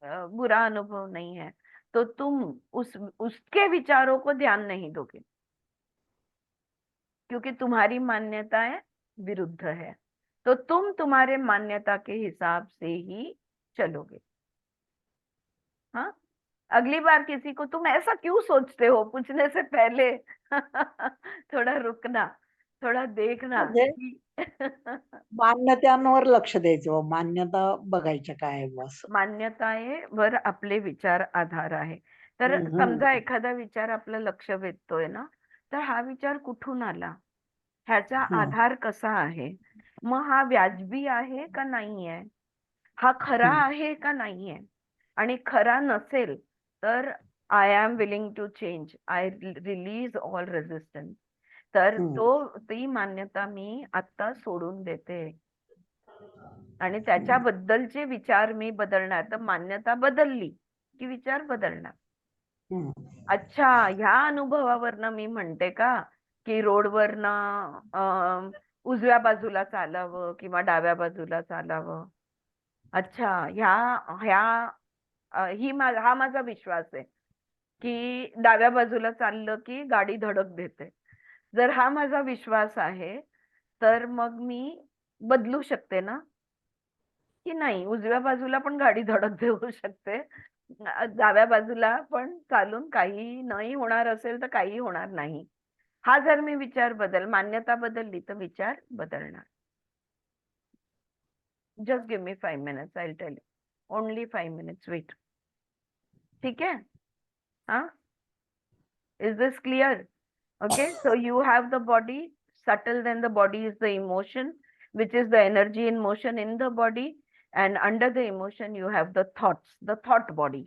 Speaker 1: बुरा अनुभव नहीं है, तो तुम उसके विचारों को ध्यान नहीं दोगे, क्योंकि तुम्हारी मान्यताएं विरुद्ध है, तो तुम तुम्हारे मान्यता के हिसाब से ही चलोगे। हाँ, अगली बार किसी को तुम ऐसा क्यों सोचते हो पूछने से पहले थोड़ा रुकना, थोड़ा देखना
Speaker 5: म्हणजे
Speaker 1: कि
Speaker 5: मान्यतांवर लक्ष द्यायचं, मान्यता बघायच्या काय आहे बुवा असं.
Speaker 1: मान्यतांवर आपले विचार आधार आहे। तर समजा एखादा विचार आपलं लक्ष वेधतोय ना, तर हा विचार कुठून आला, ह्याचा आधार कसा आहे, मग हा व्याजबी आहे का नाहीये, हा खरा आहे का नाहीये, आणि खरा नसेल तर I am willing to change, I release all resistance, तर ती मान्यता मी आता सोडून देते आणि त्याच्याबद्दलचे विचार मी बदलणार। तर मान्यता बदलली की विचार बदलणार। अच्छा, ह्या अनुभवावरनं मी म्हणते का की रोडवरनं उजव्या बाजूला चालावं किंवा डाव्या बाजूला चालावं, अच्छा हा माझा विश्वास आहे की डाव्या बाजूला चाललं की गाडी धडक देते, जर हा माझा विश्वास आहे तर मग मी बदलू शकते ना, की नाही उजव्या बाजूला पण गाडी धडक देऊ शकते, डाव्या बाजूला पण चालून काही नाही होणार असेल तर काही होणार नाही। हा जर मी विचार मान्यता बदलली तर विचार बदलणार। Just give me 5 minutes, I will tell you, only 5 minutes, wait. ठीक है, हाँ, is this clear? Okay, so you have the body, subtle than the body is the emotion, which is the energy in motion in the body, and under the emotion you have the thoughts, the thought body.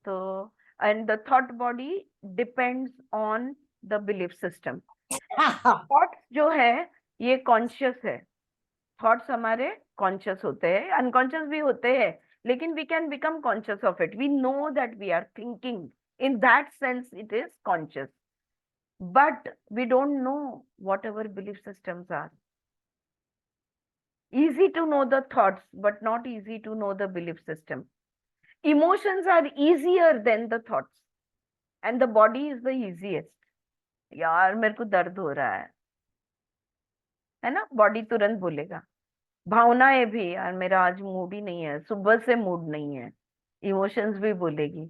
Speaker 1: So, and the thought body depends on the belief system. Thoughts जो है ये conscious है, thoughts हमारे conscious होते हैं, unconscious भी होते हैं, लेकिन we can become conscious of it. We know that we are thinking. In that sense, it is conscious. But we don't know what our belief systems are. Easy to know the thoughts, but not easy to know the belief system. Emotions are easier than the thoughts, and the body is the easiest. यार मेरे को दर्द हो रहा है ना, बॉडी तुरंत बोलेगा। भावनाएं भी, यार मेरा आज मूड ही नहीं है, सुबह से मूड नहीं है, इमोशंस भी बोलेगी।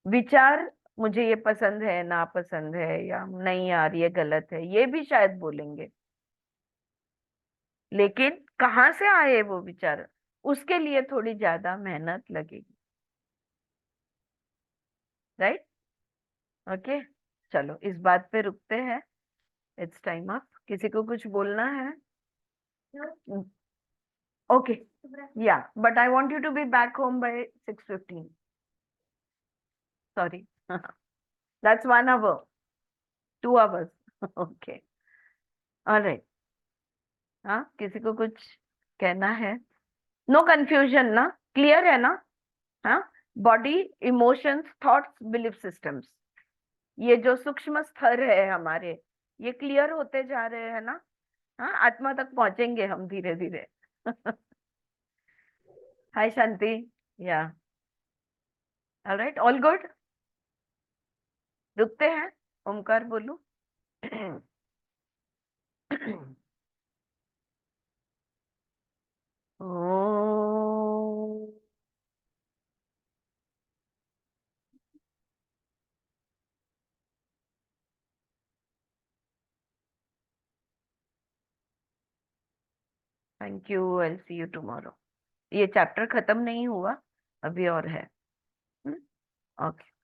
Speaker 1: विचार, मुझे ये पसंद है ना पसंद है, या नहीं यार ये गलत है, ये भी शायद बोलेंगे। लेकिन कहाँ से आए वो विचार, उसके लिए थोड़ी ज्यादा मेहनत लगेगी। राइट? ओके, चलो इस बात पे रुकते हैं। It's time up. किसी को कुछ बोलना है? ओके, या but I want you to be back home by 6:15. Sorry, that's 1 hour, 2 hours. Okay, alright. हाँ, किसी को कुछ कहना है? नो कंफ्यूजन ना? क्लियर है ना? हाँ, body, emotions, thoughts, belief systems, ये जो सूक्ष्म स्तर है हमारे, ये क्लियर होते जा रहे हैं ना? हाँ, आत्मा तक पहुंचेंगे हम धीरे धीरे। हाय शांति। या ऑलराइट, ऑल गुड। रुकते हैं, ओमकार बोलू। Om. Thank you, I see you tomorrow. ये चैप्टर खत्म नहीं हुआ, अभी और है। ओके।